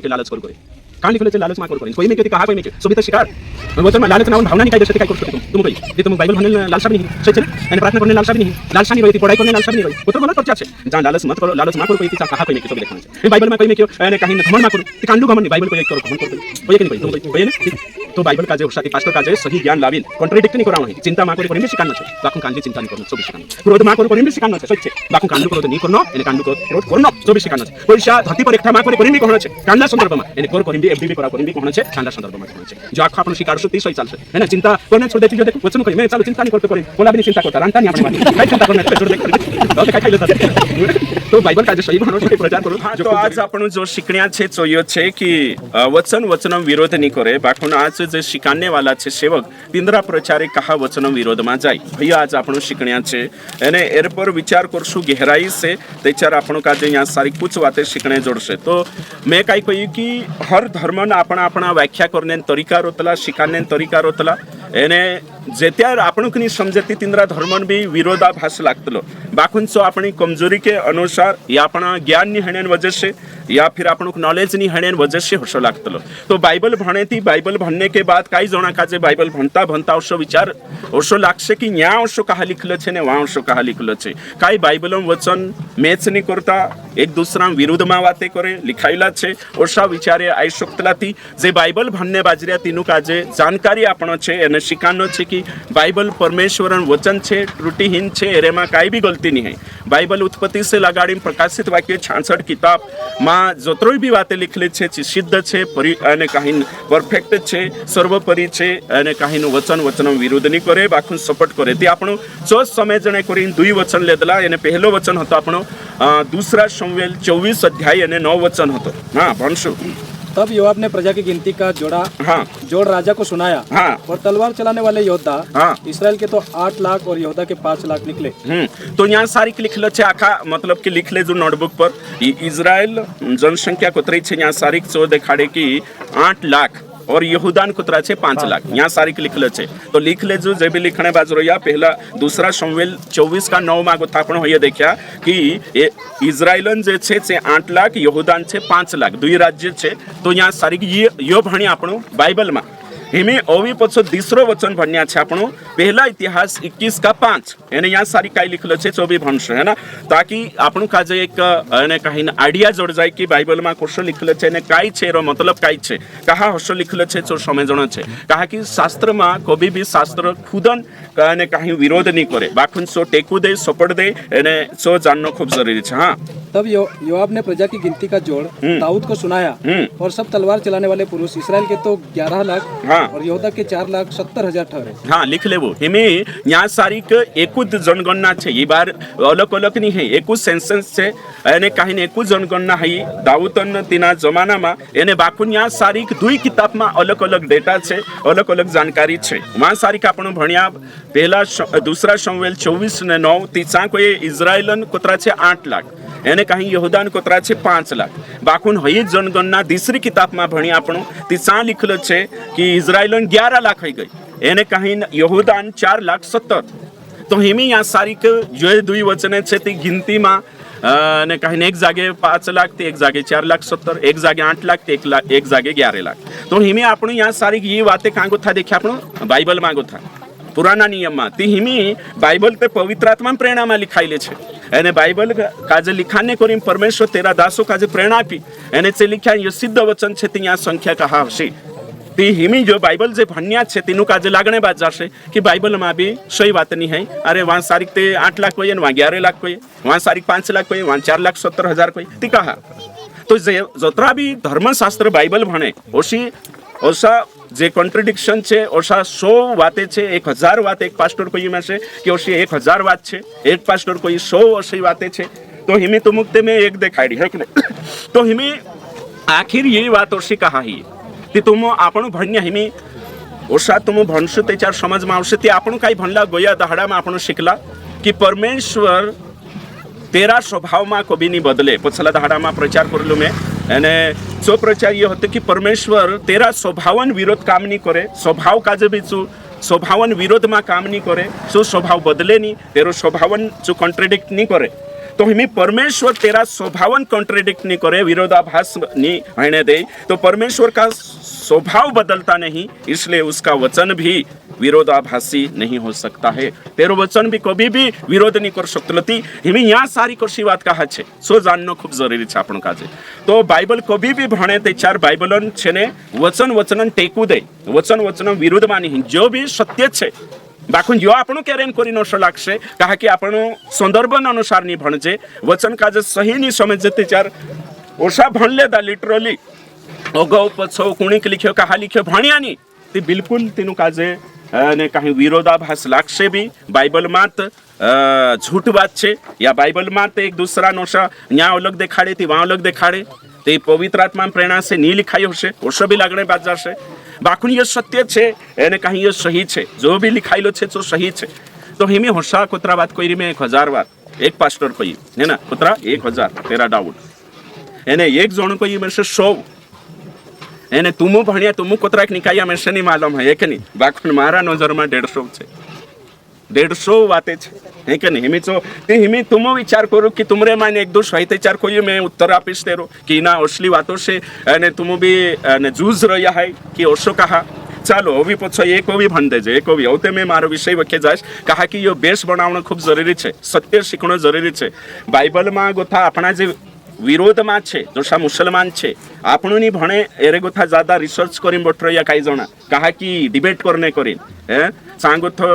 के लालच करू करे कान लिखले लालच मा करू करे कोई में के कहा कोई में के सोबत शिकार वचन में लालच नावन भावना नहीं काय देते काय करू तुम कोई जे तुम बाइबल भन्ने लालसा भी नहीं सच है यानी प्रार्थना करने लालसा भी नहीं लालसा नहीं रही पढ़ाई करने लालसा भी नहीं रही पुत्र गलत चर्चा है जहां लालच मत करो लालच मा करो कोई कहा कोई में के सब देखना है बाइबल में कोई में के यानी कहीं घमंड मा करो कान लू घमंड बाइबल को एक करो घमंड करो कोई के नहीं तुम कोई नहीं तो बाइबल का जे साथी पास्टर का जे सही ज्ञान लाविल कॉन्ट्राडिक्ट नहीं करावो चिंता मा करो सिखाना है बाकू कान चिंता नहीं करना सब सिखाना क्रोध मा करो सिखाना है सच है बाकू कान क्रोध नहीं करनो यानी कान क्रोध करनो सब सिखाना है पैसा धरती पर एकठा मा करो कहना है कानला संदर्भ में यानी कोर करिम एफडीबी करा करिम कहना है कानला संदर्भ में कहना है जो आखा अपन शिकार सो 30 चलছে है ना चिंता करने छोड़ देती जो देखो वचन करी मैं चलो चिंता नहीं करते करे बोला भी नहीं चिंता करता रांता नहीं अपने काय चिंता करने छोड़ दे तो काय लेता तो बाइबल का जो सही भावना से प्रचार करो तो आज आपण जो शिकण्या छे चोयो छे कि वचन विरोध नहीं करे बाखुन आज जे शिकाने वाला छे सेवक तिंद्रा प्रचारे कहा वचन विरोध में जाय भैया आज आपण शिकण्या छे एने एर पर विचार करसु गहराई से तेचार आपण का जे यहाँ सारी कुछ बातें शिकणे जोड़से तो मैं काय कही कि हर धर्म अपना अपना व्याख्या करने तरीका रोतला शिकाने तरीका रोतला एने जेत्यार आपण कनी समजती तिंद्रा धर्मन भी विरोधाभास लागतलो बाकुंचो अपनी कमजोरी के अनुसार या अपना ज्ञान नि हणेन वजह से या फिर आपण नॉलेज नि हणेन वजह से होशो लागतलो तो बाइबल भणेती बाइबल भणने के बाद काई जोणा काजे बाइबल भणता भणता ओशो विचार ओशो लागसे कि न्या ओशो कहा लिखलो छे ने वा ओशो कहा लिखलो छे काई बाइबलम वचन मैच नि करता एक दूसरा विरुद्ध में वाते करे लिखायला छे ओशा विचारे आई शकतलाती जे बाइबल भणने बाजरिया तीनु काजे जानकारी आपण छे एने शिकानो छे कि बाइबल परमेश्वरन वचन छे त्रुटिहीन छे एरेमा काई भी गलती नहीं है बाइबल उत्पत्ति से लगाड़ी प्रकाशित वाक्य 66 किताब मां जोतरोय भी बातें लिखले छे सिद्ध छे परि अने काहीन परफेक्ट छे सर्वोपरि छे अने काहीन वचन विरोध नहीं करे बाखुन सपोर्ट करे ते आपण जो समय जणे करीन दुई वचन लेदला एने पहलो वचन हतो आपण दूसरा शमूएल 24 अध्याय एने 9 वचन हतो हां भणसु तब योआब ने प्रजा की गिनती का जोड़ राजा को सुनाया और तलवार चलाने वाले योद्धा इसराइल के तो 8 लाख और यहूदा के 5 लाख निकले। तो यहाँ सारी लिखल छे आखा मतलब कि लिखले जो नोटबुक पर इजराइल जनसंख्या कोतरी छे यहाँ सारी जो देखाड़े कि 8 लाख और यहूदान कुतरा छे 5 लाख यहाँ सारी लिखल छे तो लिख ले जो जे भी लिखने बाजरो या पहला दूसरा शमूएल 24 का 9 मागो था आपण होय देखा कि इजराइलन जे छे 8 लाख यहूदान छे 5 लाख दुई राज्य छे तो यहाँ सारी यो भणी आपण बाइबल में हिमे ओवी पछो तीसरो वचन भण्या छे आपण पहला इतिहास 21 का 5 एने यहाँ सारी काय लिखलो छे 24 भणशो है ना ताकि आपण का जे एक एने कहीं आइडिया जोड़ जाए कि बाइबल में कोशो लिखलो छे ने काय छे रो मतलब काय छे कहा हसो लिखलो छे जो समझणो छे कहा कि शास्त्र में कभी भी शास्त्र खुदन एने कहीं विरोध नहीं करे बाखुन सो टेकू दे सपोर्ट दे एने सो जाननो खूब जरूरी छे। हां तब योआब ने प्रजा की गिनती का जोड़ दाऊद को सुनाया और सब तलवार चलाने वाले पुरुष इसराइल के तो 11 लाख और यहूदा के 4,70,000 ठहरे। हाँ लिख ले वो हिमे यहाँ सारी एकूद जनगणना छे ये बार अलग अलग नहीं है एकूद सेंसस छे एने कहीं एकूद जनगणना है दाऊदन तीना जमाना में एने बाकुन यहाँ सारी दुई किताब में अलग अलग डेटा छे अलग अलग जानकारी छे वहाँ सारी का आपण भण्या पहला दूसरा शमूएल 24 ने 9 तीसा कोई इजराइलन कोतरा छे 8 लाख एने कहीं यहूदान कोतरा छे 5 लाख बाकुन हई जनगणना तीसरी किताब में भणी आपण तीसा लिखलो छे कि इजराइलन 11 लाख हो गई एने कहीं यहूदान 4,70,000 तो हिमी यहाँ सारी जो दुई वचने छे ती गिनती में ने कहीं एक जागे 5 लाख ते एक जागे 4,70,000 एक जागे 8 लाख ते एक जागे 11 लाख तो हिमी आपण यहाँ सारी ये बातें कांगो था देखे आपण बाइबल मांगो था पुराना नियम में ती हिमी बाइबल ते पवित्र आत्मा प्रेरणा में लिखाइले छे एने बाइबल काजे लिखाने करीम परमेश्वर तेरा दासो काजे प्रेरणा आपी एने से लिख्या ये सिद्ध वचन छे ती यहाँ संख्या कहा हशे ती हिमी जो बाइबल जे भण्या छे तीनु काजे लागणे बात जाशे कि बाइबल में भी सही बात नहीं है अरे वहाँ सारी ते 8 लाख कोई वहाँ 11 लाख कोई वहाँ सारी 5 लाख कोई वहाँ 4,70,000 कोई ती कहा तो जतरा भी धर्मशास्त्र बाइबल भणे ओशी ओसा जे कॉन्ट्रडिक्शन छे ओसा 100 वाते छे 1000 बात एक पास्टर कोई में से कि ओसी 1000 बात छे एक पास्टर कोई 100 ओसी बातें छे तो हिमी तो मुक्ते में एक देखाड़ी है कि तो हिमी आखिर ये बात ओसी कहा ही ती तुम आपण भण्या हिमी ओसा तुम भणसु तेचार समज में आवशे ती आपण काही भणला गोया दहाड़ा में आपण शिकला कि परमेश्वर तेरा स्वभाव में कभी नहीं बदले पछला दहाड़ा में प्रचार करलो मैं एने जो प्रचार ये होते कि परमेश्वर तेरा स्वभावन विरोध काम नहीं करे स्वभाव काजे भी स्वभावन विरोध में काम नहीं करे सो स्वभाव बदले नहीं तेरो स्वभावन जो कॉन्ट्रडिक्ट नहीं करे तो हिमी परमेश्वर तेरा स्वभावन कॉन्ट्रेडिक्ट नहीं करे, विरोधाभास नहीं होने दे, तो परमेश्वर का स्वभाव बदलता नहीं, इसलिए उसका वचन भी विरोधाभासी नहीं हो सकता है। तेरो वचन भी कभी भी विरोध नहीं कर सकते लती। हिमी यहाँ सारी कशी बात कहा छे सो जाननो खूब जरूरी छे आपण काजे। तो बाइबल कभी भी भणे ते चार बाइबलन छे ने वचन वचनन टेकू दे, वचन वचन विरुद्ध मानी ही जो भी सत्य छे बाखुन जो आपण केरेन करी नशो लागशे कहा कि आपण संदर्भन अनुसार नहीं भणजे, वचन काजे सही नहीं समझे ते चार ओशा भणले दा लिटरली अगौ पछौ कुणीक लिख्यो कहा लिख्यो भण्या नहीं ते बिल्कुल तेनु काजे ने कहीं विरोधाभास लागशे भी। बाइबल मात झूठ बात छे या बाइबल मात एक दूसरा नोशा यहाँ अलग देखाड़े थी वहाँ अलग देखाड़े ते पवित्र आत्मा प्रेरणा से नहीं लिखाई होशे ओशो भी लागणे बात जाशे। बाकुन ये सत्य छे एने कहीं ये सही छे, जो भी लिखाइलो छे तो सही छे। तो हिमी होशा कुतरा बात कोई में 1000 बात एक पास्टर कोई है ना कुतरा 1000 तेरा डाउट एने एक जण कोई में से 100 एने तुमु भण्या तुमु कुतरा एक निकाया में से नहीं मालूम है एक नहीं। बाकुन मारा नजर में 150 छे 150 वाते छे है कि नहीं। हिमी तो ते हिमी तुमो विचार करो कि तुमरे माने एक दो साहित्य चार कोई मैं उत्तर आपीश तेरो कि ना असली बातों से ने तुम भी ने जूझ रहा है कि ओशो कहा चालो अभी पछो एक भी भण देजे एक भी होते मैं मारो विषय वखे जाश कहा कि यो बेस बनावणो खूब जरूरी छे, सत्य शिखणो जरूरी छे। बाइबल में गोथा अपना जे विरोध में छे जोशा मुसलमान छे आपणो नहीं भणे एरे गोथा ज्यादा रिसर्च करीन बटर या काई जना कहा कि डिबेट करने करीन सांगो तो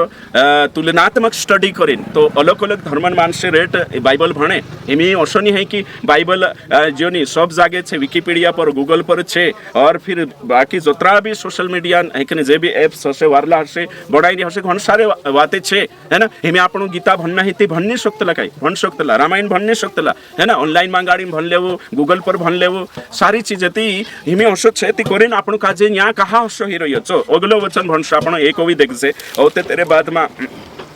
तुलनात्मक स्टडी करीन तो अलग अलग धर्मन मानसे रेट बाइबल भणे एमी असो नहीं है कि बाइबल जो नहीं सब जागे छे विकिपीडिया पर गूगल पर छे और फिर बाकी जोतरा भी सोशल मीडिया है कि जे भी एप्स हसे वारला हसे बड़ाई हसे घण सारे बातें छे है ना। एमी आपणो गीता भणना है ते भणनी सकतला काई भण सकतला, रामायण भणनी सकतला है ना, ऑनलाइन मांगाड़ी भण लेवो गूगल पर भण लेवो सारी चीज ती हिमे असो छे ती करीन आपणो काजे न्या कहा हसो ही रह्यो छो अगलो वचन भणशो आपणो एक भी देखजे होते तेरे बाद में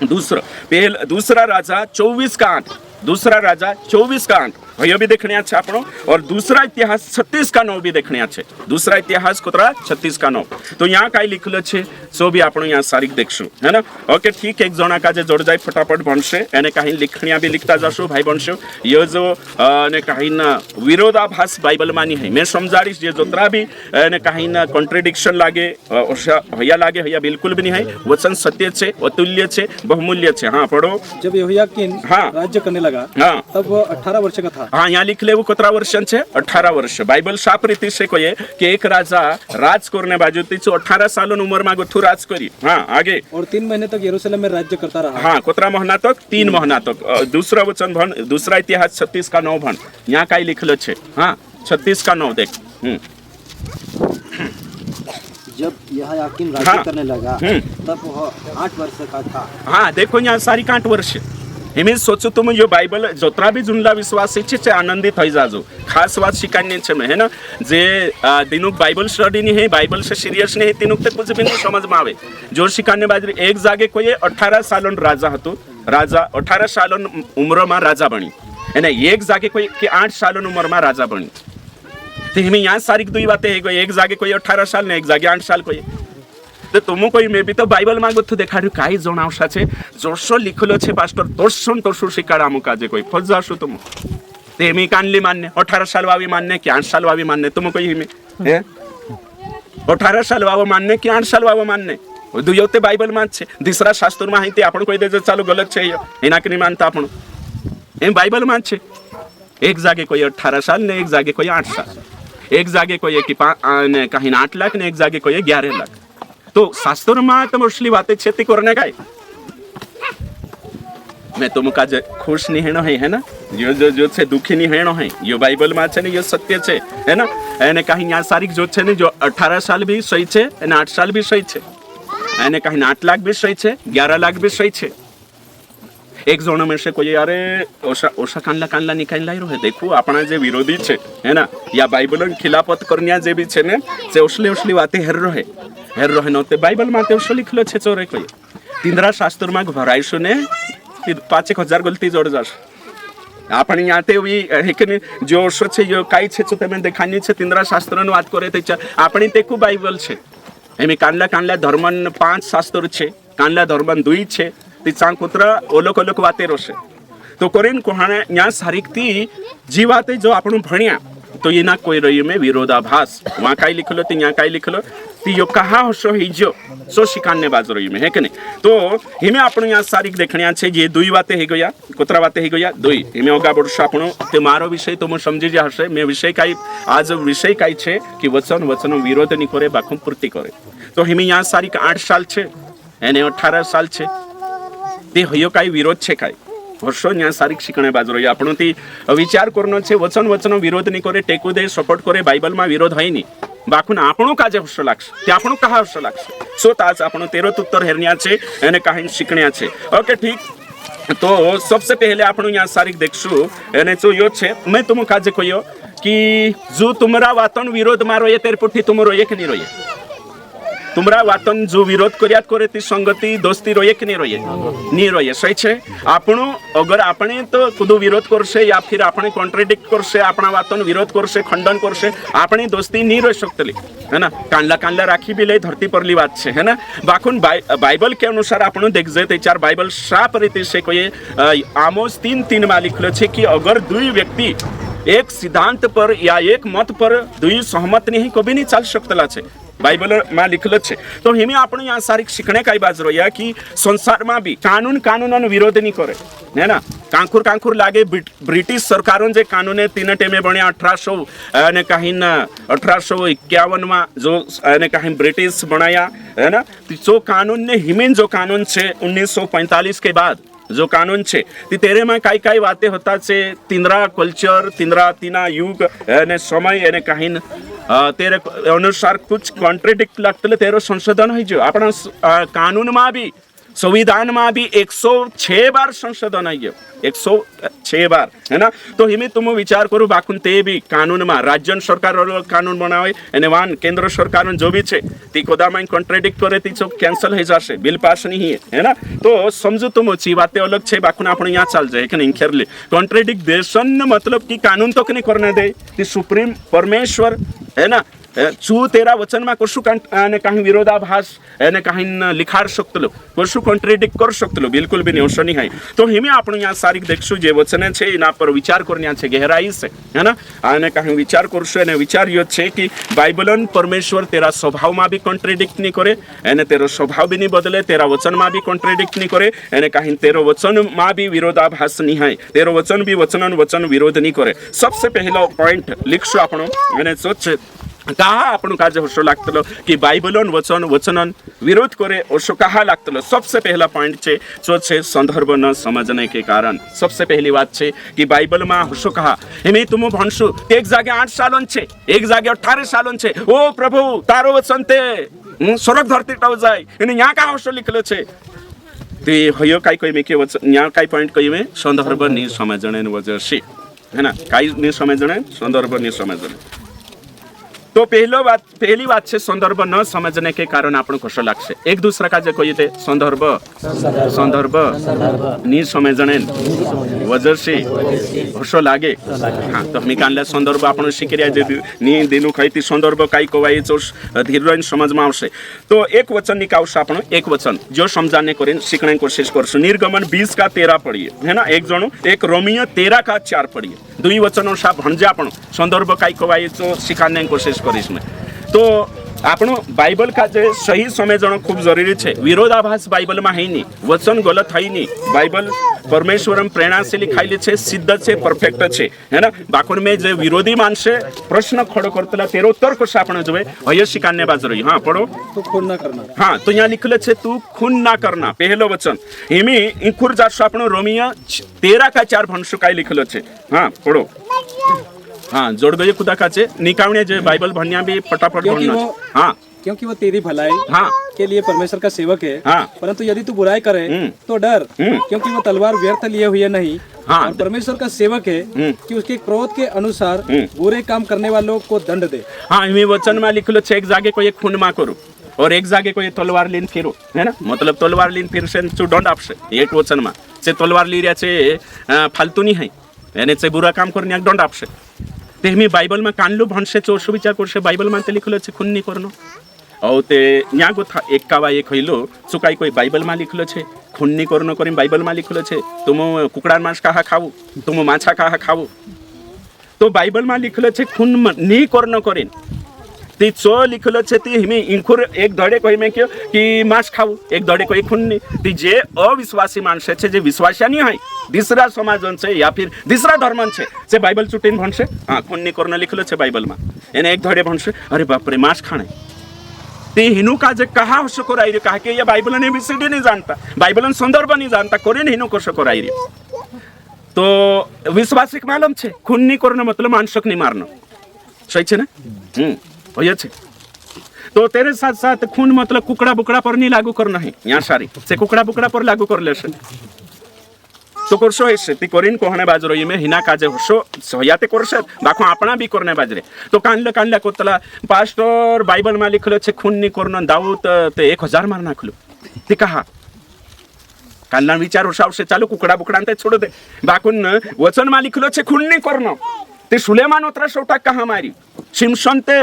दूसरा राजा 24 का 8 दूसरा राजा 24 का 8 ये भी देखने अच्छे आपनो और दूसरा इतिहास 36 का 9 भी देखने अच्छे। दूसरा इतिहास कुतरा 36 का 9 तो यहाँ काई लिखल छे सो भी आपनो यहाँ सारी देखशु है ना। ओके ठीक एक जना का जे जोड़ जाए फटाफट बनशे एने कहीं लिखनिया भी लिखता जाशो भाई बनशो ये जो ने कहीं ना विरोधाभास बाइबल मानी है मैं समझाड़ीश जे जोतरा भी ने कहीं ना कॉन्ट्रडिक्शन लागे भैया लागे भैया बिल्कुल भी नहीं है, वचन सत्य छे अतुल्य छे बहुमूल्य छे। हाँ पढ़ो। जब यहोयाकीन हाँ राज्य करने लगा हाँ तब वो 18 वर्ष का था। हाँ यहाँ लिख ले वो कितना वर्ष छे 18 वर्ष। बाइबल साफ रीति से कहे कि एक राजा राज करने बाजू 18 साल उम्र में गोथु राज करी। हाँ आगे और 3 महीने तक यरूशलेम में राज्य करता रहा। हाँ कितना महीना तक 3 महीना तक। दूसरा वचन भन दूसरा इतिहास 36 का 9 भन यहाँ कई लिखल छे। हाँ 36 का 9 देख। जब यहोयाकीन राज्य करने लगा तब वह 8 वर्ष का था। हाँ देखो यहाँ सारी 8 वर्ष हिमें सोचो तुम यो बाइबल जोतरा भी जुनला विश्वासी छे आनंदित हो जाजो। खास बात शिकान्य छे में है ना जे दिनुक बाइबल स्टडी नहीं है बाइबल से सीरियस नहीं है तीनुक तक कुछ भी नहीं समझ में आवे। जो शिकान्य बाजरी एक जागे कोई 18 सालन राजा हतो राजा 18 सालन उम्र में राजा बनी है ना, एक जागे कोई कि 8 सालन उम्र में राजा बनी। तो हिमें यहाँ सारी दुई बातें है कोई एक जागे कोई 18 साल ने एक जागे 8 साल कोई तो तुम कोई मे भी तो बाइबल में गोथु देखाड्यु काई जणावशा छे जोशो लिखलो छे पास्टर तोरसोन तोरसो शिकाड़ा मुकाजे कोई फस जाशो तुम तेमी कानली मान्य 18 साल वावी मान्य कि 8 साल वावी मान्य तुम कोई हिमे हे 18 साल वावो मान्य कि 8 साल वावो मान्य दुयोते बाइबल में छे। तीसरा शास्त्र में ते आपण कोई दे चालू गलत छे एना के नहीं मानता आपण ए बाइबल में छे। एक जागे कोई 18 साल ने एक जागे कोई 8 साल, एक जागे कोई कि कहीं 8 लाख ने एक जागे कोई 11 लाख। तो शास्त्र में तुम असली बातें खेती करने का मैं तुमका खुश नहीं है ना जो जो जो छे दुखी नहीं है यो बाइबल में छे ने यो सत्य छे है ना। एने कहीं यहाँ सारी जो छे ने जो 18 साल भी सही छे एने 8 साल भी सही छे एने कहीं 8 लाख भी सही छे 11 लाख भी सही छे। एक जन में से कोई अरे ओसा कानला निकाल लाई रहे देखो अपना जे विरोधी छे है ना या बाइबल खिलाफत करनिया जे भी छे ने से असली बातें हेर रहे नते बाइबल में तो लिखलो छे चोरे कोई तिंद्रा शास्त्र में भराइशो ने 5,000 गलती जोड़ जाश आपण याते भी हेकने जो असो छे यो काई छे तो तमे देखानी छे तिंद्रा शास्त्र नो बात करे ते आपण तेकू बाइबल छे एमे कानला धर्मन 5 शास्त्र छे कानला धर्मन 2 छे ती चांग कुत्रा ओलोक बातें रोशे तो कोरेन कोहाने न्या सारिकती जीवाते जो आपण भण्या तो येना कोई रही में विरोधाभास वहाँ काय लिखलो ती यहाँ काय लिखलो ती यो कहा हसो हिजो सो शिकान्य बाज रही में है कि नहीं तो हिमे आपण यहाँ सारिक देखने छे जे दुई बाते हे गया कोतरा बाते हे गया दुई हिमे ओगा बडस आपण ते मारो विषय तो समझी जा हसे मैं विषय काय आज विषय काय छे कि वचन विरोध नहीं करे बाखुम पूर्ति करे तो हिमे यहाँ सारिक 8 साल छे एने 18 साल छे ते हयो काय विरोध छे काय वर्षो न्या सारिक शिकणे बाजरो आपण ती विचार करनो छे वचन विरोध नहीं करे टेकू दे सपोर्ट करे बाइबल में विरोध है नहीं बाखुन आपण काजे हर्ष लागश ते आपण कहा हर्ष लागश सो ताज आपण 13 उत्तर हेरण्या छे एने काहीन शिकण्या छे ओके ठीक तो सबसे पहले आपण यहाँ सारिक देखशु एने जो यो छे मैं तुम काजे कहियो कि जो तुमरा वातन विरोध मारो ये तेर पुठी तुमरो एक नहीं रोये तुमरा वातन जो विरोध करियात करे ती संगति दोस्ती रोये कि नहीं रोये सही छे आपणो अगर आपणे तो खुदो विरोध करसे या फिर आपणे कॉन्ट्राडिक्ट करसे आपणा वातन विरोध करसे खंडन करसे आपणे दोस्ती नहीं रही सकतली है ना कांडला राखी भी ले धरती परली बात छे है ना बाखुन बाइबल के अनुसार आपणो देखजे ते चार बाइबल साफ रीते से कोई आमोस 3:3 में लिखलो छे कि अगर दुई व्यक्ति एक सिद्धांत पर या एक मत पर दुई सहमत नहीं कभी नहीं चल सकतला छे बाइबल में लिखल छे तो हिमे आपण यहाँ सारिक शिकणे काय बाज रोया कि संसार में भी कानून विरोध नहीं करे है ना कांकुर लागे ब्रिटिश सरकारों जे कानून है 3 टेमे बन्या 1800 ने कहीं 1851 में जो ने कहीं ब्रिटिश बनाया है ना जो कानून ने हिमेन जो कानून छे 1945 के बाद जो कानून छे ती तेरे में काय बातें होता छे तिंद्रा कल्चर तिना युग ने समय ने कहीं तेरे अनुसार कुछ कॉन्ट्रेडिक्ट लगते तेरो संशोधन हो जो अपना कानून में भी संविधान में भी 106 बार संशोधन है 106 बार है ना तो हिमे तुम विचार करो बाकुन ते भी कानून में राज्य सरकार कानून बनावे एने वान केंद्र सरकार जो भी छे ती कोदा में कॉन्ट्रेडिक्ट करे ती सब कैंसिल हो जाशे बिल पास नहीं है ना तो समझो तुम ची बातें अलग छे बाकुन आपण यहाँ चल जाए कि नहीं खेरले कॉन्ट्रेडिक्शन मतलब कि कानून तो नहीं करने दे ती सुप्रीम परमेश्वर है ना चू तेरा वचन में कशु कहीं विरोधाभास एने कहीं लिखाड़ सकतलो कशु कॉन्ट्रेडिक्ट कर सकतलो बिल्कुल भी नहीं नहीं है तो हिमे आपण यहाँ सारिक देखशु जे वचन छे इना पर विचार करन्या छे गहराई से है ना आने कहीं विचार करशु एने विचार यो छे कि बाइबलन परमेश्वर तेरा स्वभाव में भी कॉन्ट्रेडिक्ट नहीं करे एने तेरो स्वभाव भी नहीं बदले तेरा वचन में भी कॉन्ट्रेडिक्ट नहीं करे एने कहीं तेरो वचन में भी विरोधाभास नहीं है तेरो वचन भी वचन विरोध नहीं करे सबसे पहला पॉइंट लिखशु आपण एने सोच कहा आपण काजे हर्ष लागतलो कि बाइबलन वचनन विरोध करे ओसो कहा लागतलो सबसे पहला पॉइंट छे जो छे संदर्भ न समझने के कारण सबसे पहली बात छे कि बाइबल में हर्षो कहा एमे तुम भणसु एक जागे 8 सालन छे एक जागे 18 सालन छे ओ प्रभु तारो वचन ते स्वर्ग धरती टव जाय एने यहाँ का हर्षो लिखलो छे ते हयो काय कोई में के वचन यहाँ काय पॉइंट कोई में संदर्भ नि समझने वजह से है ना काय नि समझने संदर्भ नि समझने तो पहली बात छे संदर्भ न समझने के कारण आपण कष्ट लागसे एक दूसरा का जे कहिते संदर्भ नि समझने वजह से हर्ष लागे हाँ तो हमी कानला संदर्भ आपण शिकरिया जे नि दिनु खैती संदर्भ काय कोवाई जो धीरन समझ में आवसे तो एक वचन निकावस आपण एक वचन जो समझाने करें सीखने कोशिश करसु निर्गमन 20 का 13 पढ़िए है ना एक जणो एक रोमियो 13 का 4 पढ़िए दुई वचनों सा भंजे आपण संदर्भ काय कोवाई जो सिखाने कोशिश करिस में तो आपण बाइबल का जे सही समझना खूब जरूरी छे विरोधाभास बाइबल में है नहीं वचन गलत है नहीं बाइबल परमेश्वरम प्रेरणा से लिखाइले छे सिद्ध छे परफेक्ट छे है ना बाकुन में जे विरोधी मानसे प्रश्न खड़ो करतला तेरो उत्तर को आपण जोवे हय शिकान्य बाज रही हां पढ़ो तू खून ना करना हां तो यहाँ लिखले छे तू खून ना करना पहलो वचन हिमी इंखुर जासो आपण रोमियो 13 का 4 भणसु काय लिखलो छे हां पढ़ो हाँ जोड़ गए खुदा काचे निकावने जो बाइबल भन्या भी फटाफट बोलना हाँ क्योंकि वो तेरी भलाई हाँ के लिए परमेश्वर का सेवक है हाँ परंतु यदि तू बुराई करे तो डर क्योंकि वो तलवार व्यर्थ लिए हुए नहीं हाँ और परमेश्वर का सेवक है कि उसके क्रोध के अनुसार बुरे काम करने वालों को दंड दे हाँ इमे वचन में लिखलो छे एक जागे कोई खून मा करू और एक जागे कोई तलवार लीन फिरो है ना मतलब तलवार लीन फिर से तू दंड आपसे एक वचन में से तलवार ली रहा छे फालतू नहीं है यानी से बुरा काम करने दंड आपसे ते हमी बाइबल में कानलो भणसे चो सुविचार करसे बाइबल में लिखलो छे खून नहीं करनो और ते न्या गोथा एक कावा एक हइलो चुकाई कोई बाइबल में लिखलो छे खून कर्ण करी बाइबल में लिखल छे तुम कुकड़ा मांस कहा खाऊ तुम माछा कहा खाऊ तो बाइबल में लिखल छे खून नी कर्ण करेन ती चो लिखल छे ती हिमी इंखुर एक धडे कही में क्यों कि मांस खाऊ एक धडे कही खून नी ती जे अविश्वासी माणसे छे जे विश्वासी नहीं है दूसरा समाजन छे या फिर दूसरा धर्मन छे से बाइबल चुटीन भणसे हाँ खून नी कर्ण लिखल छे बाइबल में एने एक धडे भणसे अरे बाप रे मांस खाणे ते हिनू का जे कहा हो कराई रे कहा कि ये बाइबल ने बीसीडी नहीं जानता बाइबल संदर्भ नहीं जानता कोरेन हिनू को कराई रे तो विश्वासी के मालूम छे खून नी कर्ण मतलब मांसक नहीं मारना सही छे ना होय छे तो तेरे साथ साथ खून मतलब कुकड़ा बुकड़ा पर नहीं लागू करना है यहाँ सारी से कुकड़ा बुकड़ा पर लागू कर लेशे तो करसो है ती करीन कोहणे बाजरो ये में हिना काजे होशो सोयाते करसे बाखो आपणा भी करने बाजरे तो कानले कोतला पास्टर बाइबल में लिखलो छे खून नी कर्ण दाऊद ते 1000 मार नाखलो ते कहा कानला विचार होशावशे चालू कुकड़ा बुकड़ा ते छोड़ दे बाकुन वचन में लिखलो छे खून नी कर्ण ते सुलेमान उतरा शेवटा कहा मारी शिमशोन ते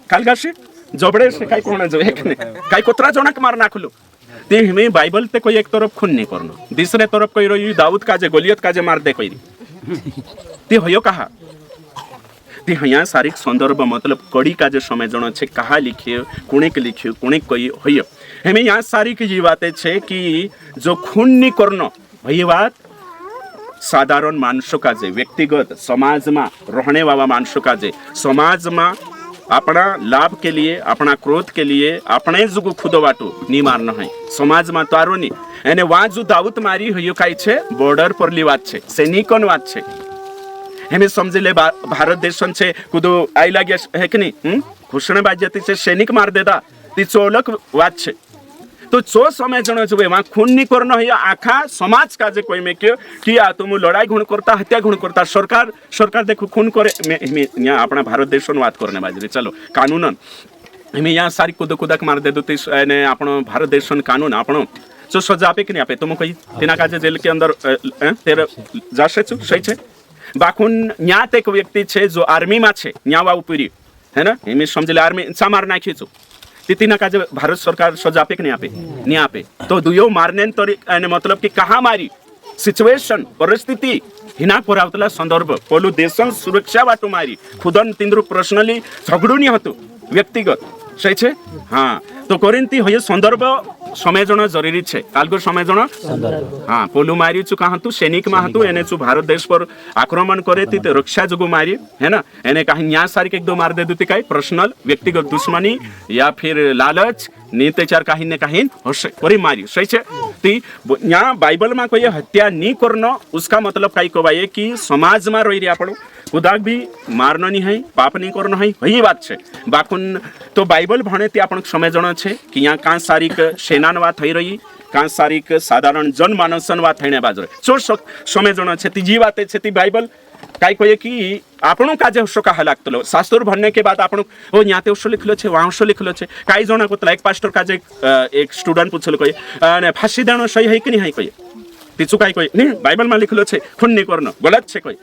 कालगाशी जबड़े से काय कोण जो एक ने काय कोतरा जोनक मार नाखलो ते हिमे बाइबल ते कोई एक तरफ खून नहीं करनो दूसरे तरफ कोई रोई दाऊद काजे गोलियत काजे मार दे कोई ते होयो कहा ते हया सारिक संदर्भ मतलब कड़ी काजे समय जण छे कहा लिखियो कुणिक लिखियो कुणिक कोई होयो हमें यहाँ सारिक ये बातें छे कि जो खून नहीं करनो भई बात साधारण मानसों का जे व्यक्तिगत समाज में रहने वाला मानसों का जे समाज में अपना लाभ के लिए अपना क्रोध के लिए अपने जुगु खुद बाटो नहीं मारना है समाज में तारो नहीं एने वहाँ जो दाऊद मारी हुई काई छे बॉर्डर पर ली बात छे सैनिकों बात छे हमें समझ ले भारत देशन छे कुदो आई लगे है कि नहीं घोषणा बाजी छे सैनिक मार देता ती चोलक बात छे तो चो समय जण जो वहाँ खून नहीं करना है आखा समाज का जे कोई में क्यों किया तुम लड़ाई घुण करता हत्या घुण करता सरकार देखो खून करे में यहाँ अपना भारत देश बात करने बाजरे चलो कानूनन हमें यहाँ सारी कुदक मार दे दो अपना भारत देश कानून आपण जो सजा आपे कि नहीं आपे तुम कही तेना काजे जेल के अंदर तेरे जाशे छु सही छे बाकुन न्या एक व्यक्ति छे जो आर्मी में छे न्या वा उपरी है ना हमें समझले आर्मी सामार नाखी छु तिना का भारत सरकार सजा आपे कि नहीं आपे तो दुयो मारने मतलब कि कहा मारी सिचुएशन परिस्थिति हिना पुरावतला संदर्भ पोलू देशन सुरक्षा बाटो मारी खुदन तिंद्रु पर्सनली झगड़ू नहीं हतो व्यक्तिगत सही छे हाँ तो करिंती होय संदर्भ समय जण जरूरी छे कालगो समय जण हाँ पोलू मारी छु कहा तू सैनिक में हतु एने छु भारत देश पर आक्रमण करे ती रक्षा जगो मारी है ना एने कहीं न्याय सारी एक दो मार दे दुती काई पर्सनल व्यक्तिगत दुश्मनी या फिर लालच नीतेचार कहीं ने कहीं होशे करी मारी सही छे ती यहाँ बाइबल में कोई हत्या नहीं करना उसका मतलब कई कहवाये कि समाज में रही आपण खुदा भी मारना नहीं है पाप नहीं करना है वही बात छे बाकुन तो बाइबल भणे ते आपण समय जण छे कि यहाँ का सारीक सेना बात थई रही का सारीक साधारण जनमानसन बात थईने बाजरे चो समय जण छे ती जी बात छे ती बाइबल काय कहे कि आपणो काजे हसो कहा लागतलो शास्त्र भरने के बाद आपण ओ न्याते हसो लिखलो छे वांसो लिखलो छे काय जण कोतला एक पास्टर काजे एक स्टूडेंट पूछलो कहे अने फांसी देनो सही है कि नहीं है कहे तीचू काय कहे नहीं बाइबल में लिखलो छे खून नहीं करनो गलत छे कहे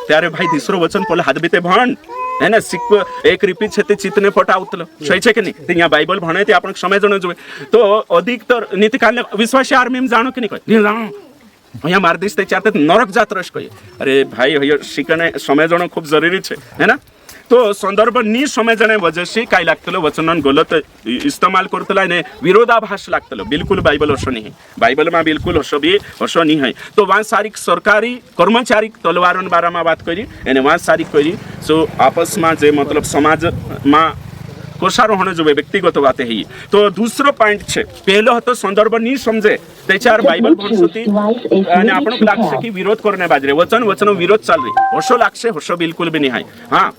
त्यारे भाई तीसरो वचन पोले हाथ बीते भण है ना सिक एक रिपीट छे ते चितने पटाउतलो सही छे कि नहीं ते यहाँ बाइबल भणे ते आपण समय जण जोवे तो अधिकतर नीतिकाल विश्वासी आर्मी में जानो कि नहीं कहे नहीं जानो यहाँ मार दिस ते चारते नरक जात रस कहे अरे भाई हय शिकने समय जण खूब जरूरी छे है ना तो संदर्भ नी समय जणे वजह काय लागतलो वचनन गलत इस्तेमाल करतला ने विरोधाभास लागतलो बिल्कुल बाइबल हसो नहीं बाइबल में बिल्कुल हसो नहीं है तो वहाँ सारी सरकारी कर्मचारी तलवारन बारा में बात करी एने वहाँ सारी करी सो आपस में जे मतलब समाज में कोषारोहण जो व्यक्तिगत बात है तो दूसरो पॉइंट छे पहलो हतो संदर्भ नहीं समझे त्याच्यावर बाइबल भणसुती आणि आपण लागसे की विरोध करने बाजरे वचन विरोध चाल रही हसो लागसे हसो बिल्कुल भी नहीं है हाँ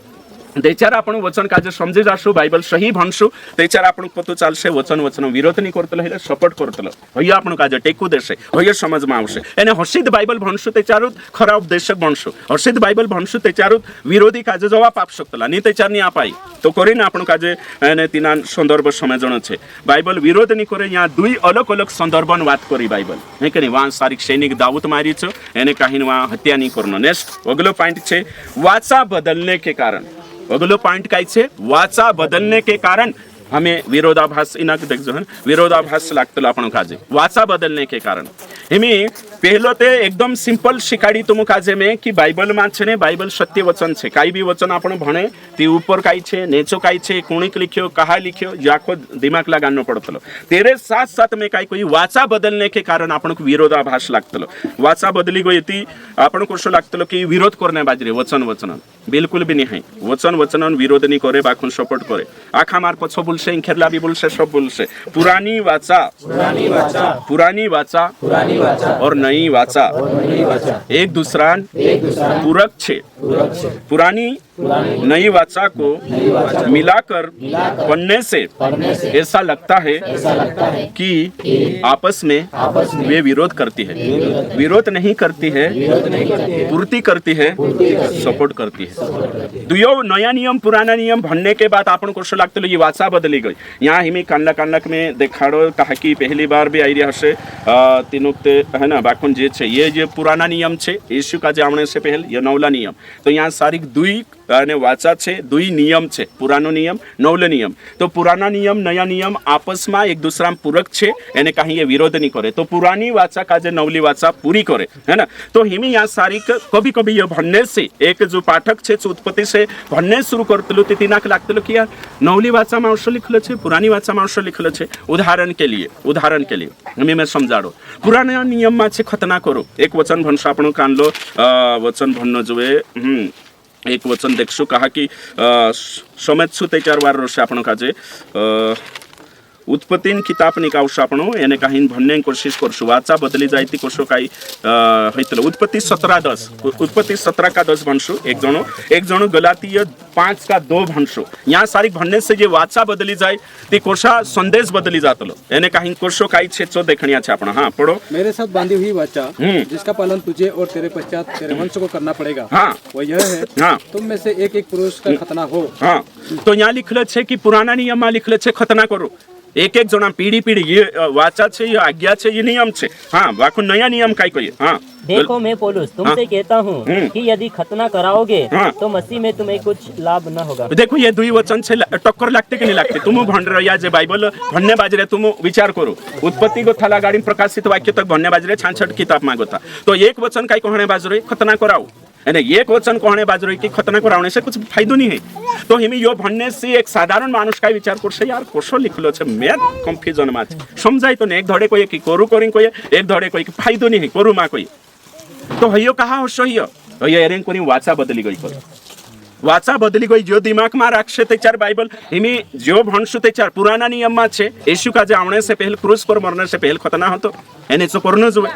त्याच्यावर आपण वचन काजे समझे जाशो बाइबल सही भणसु त्याच्यावर आपण पतो चालसे वचन विरोध नहीं करतलो हेले सपोर्ट करतलो होय आपण काजे टेकू देशे होय समज में आवशे एने हसिद बाइबल भणसु त्याच्यावर खरा उपदेशक बनसु हसिद बाइबल भणसु त्याच्यावर विरोधी काजे जवाब आप शकतला नी त्याच्यावर नी आपाई तो करीने आपण काजे एने तिना संदर्भ समय जण छे बाइबल विरोध नहीं करे यहाँ दुई अलग अलग संदर्भन बात करी बाइबल है कि नहीं वहाँ सारी सैनिक दाऊद मारी छो एने कहीं वहाँ हत्या नहीं करनो नेक्स्ट अगलो पॉइंट छे वाचा बदलने के कारण अगलो पॉइंट काय छे वाचा बदलने के कारण हमें विरोधाभास इनाक देखजो विरोधाभास लागतलो आपण काजे वाचा बदलने के कारण हिमी पहलो ते एकदम सिंपल शिकाडी तुम काजे में कि बाइबल में छे ने बाइबल सत्य वचन छे काई भी वचन आपण भणे ती ऊपर काई छे नेचो काई छे कोणिक लिख्यो कहा लिख्यो जाको दिमाग लगानो पड़तलो तेरे साथ साथ में काई कोई वाचा बदलने के कारण आपण को विरोधाभास लागतलो वाचा बदली गई थी आपण को शो लागतलो कि विरोध करने बाजरे वचन वचन बिल्कुल भी नहीं वचन वचन विरोध नहीं करे बाखुन सपोर्ट करे आखा मार पछो बोलसे इंखेरला भी बोलसे सब बोलसे पुरानी वाचा और नई वाचा एक दूसरा पूरक छे पुरानी नई वाचा को मिलाकर पढ़ने से ऐसा लगता है कि आपस में वे विरोध करती है विरोध नहीं करती है पूर्ति करती है सपोर्ट करती है दुयो नया नियम पुराना नियम भरने के बाद आपन को शो लगते ये वाचा बदली गई यहाँ हिमी कांडक में देखाड़ो कहा कि पहली बार भी आई रहा से तीनों है ना बाकुन जे छे ये जो पुराना नियम छे यीशु का जामने से पहले ये नवला नियम तो यहाँ सारी दुई અને વાચા છે दुई नियम છે पुरानो नियम नवलो नियम तो पुराना नियम नया नियम आपस में एक दूसरा पूरक છે એને कहीं ये विरोध नहीं करे तो पुरानी वाचा का जे नवली वाचा पूरी करे है ना तो हिमी यहाँ सारी कभी कभी ये भरने से एक जो पाठक छे उत्पत्ति से भरने शुरू करतलो ते तिनाक लागतलो कि यार नवली वाचा में अवश्य लिखलो छे पुरानी वाचा में अवश्य लिखलो छे उदाहरण के लिए हमें मैं समझाड़ो पुराना नियम में छे खतना करो एक वचन भनशो आपणो कान लो वचन भननो जोए एक वचन देखशो कहा कि समजशो ते 4 बार रोशे आपण काजे उत्पत्तीन किताब निकावशो आपण एने काही भरने कोशिश करशो वाचा बदली जायती कशो काही हैतलो उत्पत्ति 17:10 उत्पत्ति 17 का 10 भनशो एक जणो गलातीय 5 का 2 भनशो यहाँ सारी भरने से जे वाचा बदली जाए ती कोशा संदेश बदली जातलो एने काही कोशो काही छेचो देखणिया छे आपण हां पढ़ो मेरे साथ बांधी हुई वाचा जिसका पालन तुझे और तेरे पश्चात तेरे वंश को करना पड़ेगा हाँ वो यह है हाँ तुम में से एक एक पुरुष का खतना हो हाँ तो यहाँ लिखल छे कि पुराना नियम में लिखल छे खतना करो एक एक जना पीढ़ी पीढ़ी ये वाचा छे ये आज्ञा छे ये नियम छे हाँ बाको नया नियम काई कोई हाँ देखो मैं पौलुस तुमसे कहता हूँ कि यदि खतना कराओगे तो मसीह में तुम्हें कुछ लाभ न होगा देखो ये दुई वचन से टक्कर लागते कि नहीं लागते तुम भण रहा जे बाइबल भणने बाजरे तुम विचार करो उत्पत्ति को थाला गाड़ी प्रकाशित वाक्य तक भणने बाजरे 66 किताब मांगो था तो एक वचन काई कहने बाजरे खतना कराओ यानी एक वचन कहने बाजरे की खतना कराने से कुछ फायदो नहीं है तो हिमी यो भणने से एक साधारण मानुष का विचार करसे यार कोशो लिखलो छे मैं कंफ्यूजन में समझाई तो ने एक धड़े कोई की करू करी कोई एक धड़े कोई फायदो नहीं है करू मा कोई तो हयो कहा हो सही हयो एरेंग कोनी वाचा बदली गई करो वाचा बदली गई जो दिमाग में राखशे ते 4 बाइबल हिमी जो भणशु ते 4 पुराना नियम में छे यीशु का जे आवणे से पहले क्रूस पर मरने से पहले खतना होतो एने जो करनो जोवे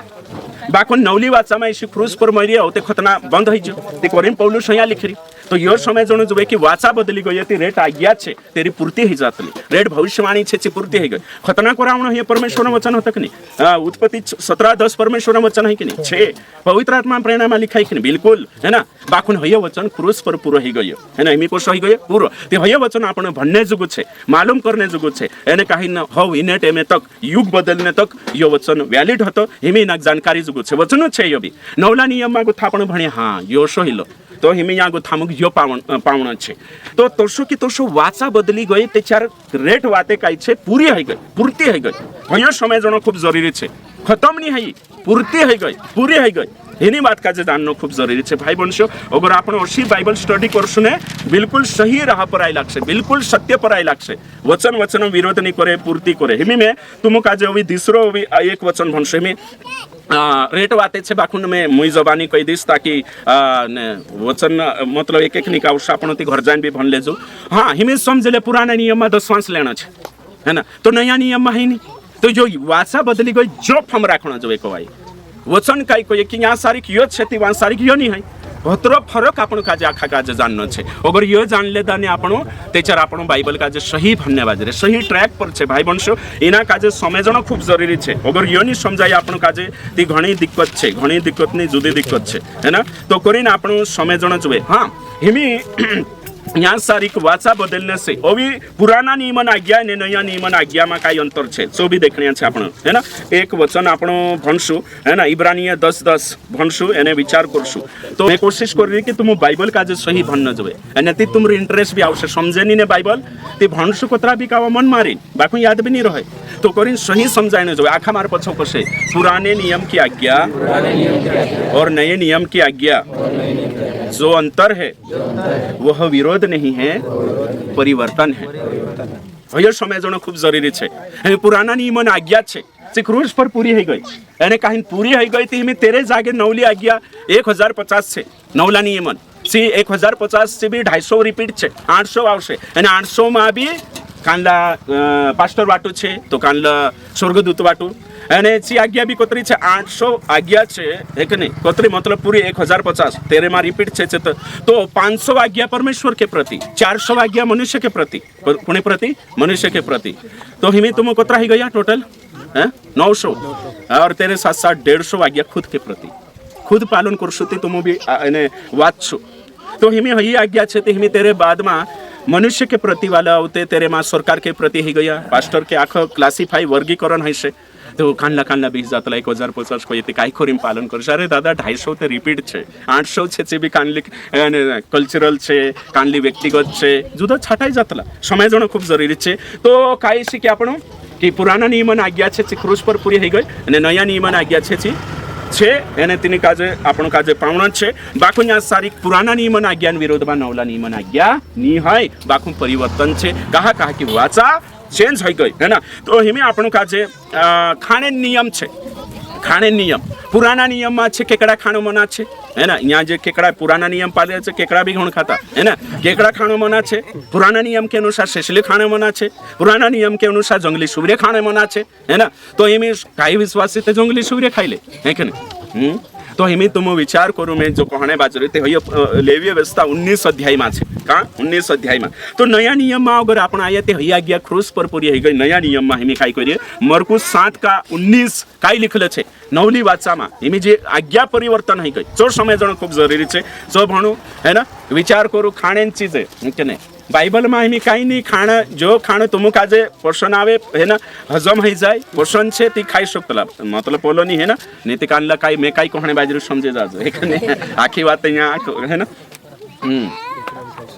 बाको नवली वाचा में यीशु क्रूस पर मरी होते खतना बंद होई जो ते कोरिन पौलुस यहाँ लिखरी तो यो समय जणो जोवे कि वाचा बदली गई ती रेट आज्ञा छे तेरी पूर्ति ही जातली रेट भविष्यवाणी छे ची पूर्ति ही गई खतना करावणो हे परमेश्वर वचन होतं कि नहीं उत्पत्ति 17:10 परमेश्वर वचन है कि नहीं छे पवित्र आत्मा प्रेरणा में लिखाई कि नहीं बिल्कुल है ना बाकुन हय वचन क्रूस पर पूरो ही गयो है ना इमी को सही गयो पूरो ते हय वचन आपण भणने जुगु छे मालूम करने जुगु छे एने काही न हो इने टाइम तक युग बदलने तक यो वचन वैलिड हतो हिमी ना जानकारी जुगु छे वचन छे यो भी नवला नियम में गुथा आपण भणे हां यो सहिलो तो हिमी यहाँ गुथामुक यो पावण छे तो तोशो की तोशो वाचा बदली गई ते 4 रेट वाते काई छे पूरी है गई पूर्ति है गई हयो समय जणो खूब जरूरी छे खत्म नहीं है पूर्ति है गई पूरी है गई एनी बात का जे जाननो खूब जरूरी छे भाई बंशो अगर आपण अशी बाइबल स्टडी करसु ने बिल्कुल सही राह पर आई लागशे बिल्कुल सत्य पर आई लागशे वचन विरोध नहीं करे पूर्ति करे हिमी में तुम का जे दिसरो एक वचन भनशे हिमी रेट वाते छे बाखुन में मुई जबानी कही दीस ताकि वचन मतलब एक निकावश आपण ती घर जान भी भन लेजो हाँ हिमे समझले पुराना नियम में 10 वांस लेना छे है ना तो नया नियम में है नहीं तो जो वाचा बदली गई जो फम राखना जो एक भाई वचन काई कोई कि यहाँ सारी यो छेती वां सारी यो नहीं है भतरो फरक आपण काजे आखा काजे जाननो छे अगर यो जान ले दाने आपण तेचर आपण बाइबल काजे सही भन्ने बाजरे सही ट्रैक पर छे भाई बंशो इना काजे समझणो खूब जरूरी छे अगर यो नि समझाई आपण काजे ती घणी दिक्कत छे घणी दिक्कत नि जुदी दिक्कत छे है ना तो करीन आपण समझणो जोवे हां हिमी यहाँ सारी वाचा बदलने से अभी पुराना नियमन आज्ञा ने नया नियमन आज्ञा में कई अंतर छे सो भी देखने छे आपण है ना एक वचन आपण भणसु है ना इब्रानिय 10:10 भणसु एने विचार करसु तो मैं कोशिश कर रही कि तुम बाइबल का जे सही भन्न जवे एने ती तुम इंटरेस्ट भी आवश्य समझेनी ने बाइबल ती भणसु कोतरा भी का मन मारी बाकू याद भी नहीं रहे तो करीन सही समझाने जो आखा मार पछो कसे पुराने नियम की आज्ञा और नए नियम की आज्ञा जो अंतर है वह विरोध नहीं है, परिवर्तन है। ये समझना खूब जरूरी है। पुराना नियम आज्ञा है જે ક્રુઝ પર પૂરી થઈ ગઈ અને કાંઈ પૂરી થઈ ગઈ તી તેરે જાગે નવલી આज्ञा 1050 છે નવલા નિયમન સી 1050 से भी 250 रिपीट છે 800 આવશે અને 800 માં બી કાંલા પાસ્ટર વાટું છે તો કાંલા સ્વર્ગદૂત વાટું અને ची आज्ञा भी कोतरी છે 800 आज्ञा છે એક નહીં કોતરી मतलब पूरी 1050 तेरे में रिपीट છે तो 500 आज्ञा परमेश्वर के प्रति, 400 आज्ञा मनुष्य के प्रति, कोने प्रति मनुष्य के प्रति। तो हिमी तुम कोतरा ही गया टोटल 900 और तेरे साथ साथ 150 आज्ञा खुद के प्रति, खुद पालन करशो ती तुम भी वाचो। तो हिमी ही आज्ञा છે તે हिमी तेरे बाद में मनुष्य के प्रति वाला होते तेरे में सरकार के प्रति ही गया पास्टर के आखो क्लासिफाई वर्गीकरण है तो कानला कानला 20,000 1050 को येते काय खोरीम पालन कर अरे दादा 250 ते रिपीट છે 800 છે જે બી કાનલી કલ્ચરલ છે કાનલી વ્યક્તિગત છે જુદા છાટાઈ જાતલા સમજણો ખૂબ જરૂરી છે। તો કાઈ છે કે આપણો કે પુરાના નિયમન આજ્ञा છે ક્રુઝ પર પૂરી થઈ ગઈ અને નયા નિયમન આજ્ञा છે એને તેની કાજે આપણો કાજે પાવણ છે બાકુ ન્યા સારી પુરાના નિયમન આજ્ઞાન વિરોધમાં નવલા નિયમન આજ્ञा ની હોય બાકુ પરિવર્તન છે કहा कहा कि वाचा चेंज हो गई है ना। तो हिमें આપણું કાજે ખાણે નિયમ છે ખાણે નિયમ पुराना नियम में છે केकड़ा खाणो मना છે है ना। यहाँ जो केकड़ा पुराना नियम पाले છે केकड़ा भी घण खाता है ना। केकड़ा खाणो मना છે पुराना नियम के अनुसार शेषली खाणे मना છે पुराना नियम के अनुसार जंगली सूर्य खाणे मना છે है ना। तो इमें काही विश्वासी ते जंगली सूर्य खाई ले है कि नहीं। तो हिमी तुम विचार करूँ मैं जो कहने बाजरे ते लेवीय व्यवस्था 19 अध्याय में है का 19 अध्याय में। तो नया नियम में अगर आपण आया ते हई आज्ञा क्रूस पर पूरी हो गई नया नियम में हिमी काई करिए मरकुस 7 का 19 काई लिखल है नवली वाचा में हिमी जे आज्ञा परिवर्तन हो गई जो समझना खूब जरूरी है। जो भणु है ना विचार करूँ खाने चीज है कि नहीं बाइबल में हिमी काई नहीं खाना जो खाना तुम काजे पोषण आवे है ना हजम हो जाए पोषण है ती खाई सकता मतलब पोलो नहीं है ना नीति कानला काई मैं काई कहने बाजरू समझे जाजो आखी बात यहाँ है ना।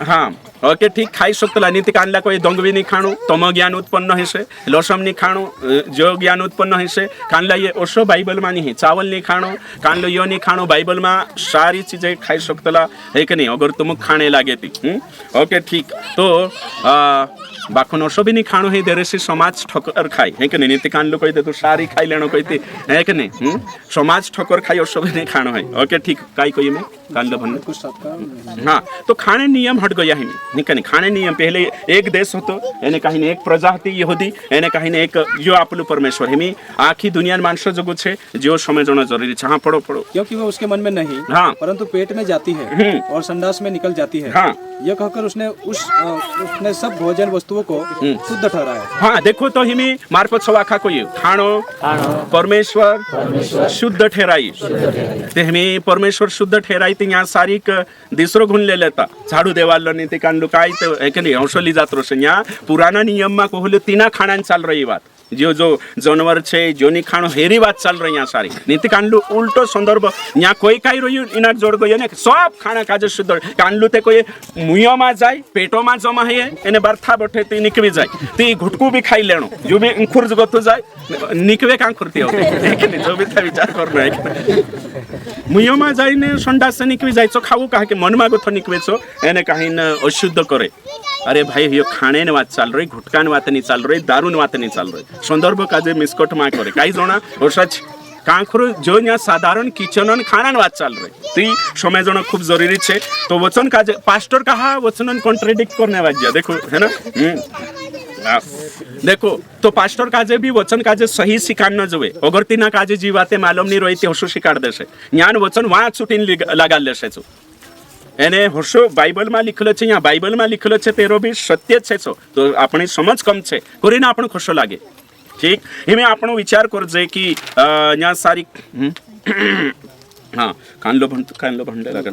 हाँ ओके ठीक खाई सकता नीति कानला कोई दंगवी नहीं खाणु तम ज्ञान उत्पन्न है लसम नहीं खाणु जो ज्ञान उत्पन्न है कानला ये ओशो बाइबल में नहीं चावल नहीं खाणु कानलो यो नहीं खाणु बाइबल में सारी चीजें खाई सकता है कि नहीं अगर तुम खाने लागे थी। ओके ठीक तो बाखुन ओशो भी नहीं खाणु है देरे से समाज ठोकर खाई है कि नहीं नीति कानलो कोई दे तो सारी खाई लेनो कोई थी है कि नहीं समाज ठोकर खाई ओशो भी नहीं खाणु है। ओके ठीक काई कोई में कानलो भन हाँ तो खाने नियम हट गया है नहीं कहीं खाने नियम पहले एक देश होतो यानी कहीं एक प्रजा होती यहूदी यानी कहीं एक जो आपलू परमेश्वर हिमी आखी दुनिया मानसो जगो छे जो समझना जरूरी है। हाँ पढ़ो पढ़ो क्योंकि वो उसके मन में नहीं हाँ परंतु पेट में जाती है और संडास में निकल जाती है। हाँ यह कहकर उसने सब भोजन वस्तुओं को शुद्ध ठहराया। हाँ देखो तो हिमी मार्फत सवाखा कोई खाणो परमेश्वर शुद्ध ठहराई ते हिमी परमेश्वर शुद्ध ठहराई ते यहाँ सारी दूसरो गुण ले लेता झाड़ू देवाल नीति कांडू काय तो है कि नहीं हौसली जात रो यहाँ पुराना नियम में कहले तीना खाना चाल रही बात जो जो जानवर छे जो नहीं खाणो हेरी बात चल रही यहाँ सारी नीति कांडलू उल्टो संदर्भ यहाँ कोई काई रही इना जोड़ गई ने सब खाना काजे शुद्ध कांडलू ते कोई मुँह में जाए पेटो में जमा है एने बरथा बैठे ती निकवी जाए ती घुटकू भी खाई लेनो जो भी खुर्ज गतो जाए निकवे का खुरती होते जो भी था विचार करना है मुँह में जाए ने संडास से निकवी जाए खाऊ कहा कि मन में गो निकवे छो एने कहीं अशुद्ध करे। अरे भाई ये खाने ने बात चल रही घुटका बात नहीं चल रही दारू बात नहीं चल रही संदर्भ काजे मिसकट मा करे कई जना और सच कांखरो जो यहाँ साधारण किचन खाना बात चल रही तो समझना खूब जरूरी है। तो वचन काजे पास्टर कहा वचन कॉन्ट्रेडिक्ट करने वाला देखो है ना देखो तो पास्टर काजे भी वचन काजे सही सिखान न जोवे अगर तीना काजे जीवाते मालूम नहीं रही हशो शिकाड़ देशे ज्ञान वचन वहाँ छूटीन लगा लेशे छो एने हशो बाइबल में लिखलो छे यहाँ बाइबल में लिखलो छे तेरो भी सत्य छे छो तो अपनी समझ कम छे कोरीने आपण खुशो लागे ठीक हिमे आपणो विचार करजे कि यहाँ सारी हाँ कानलो भंडे लगा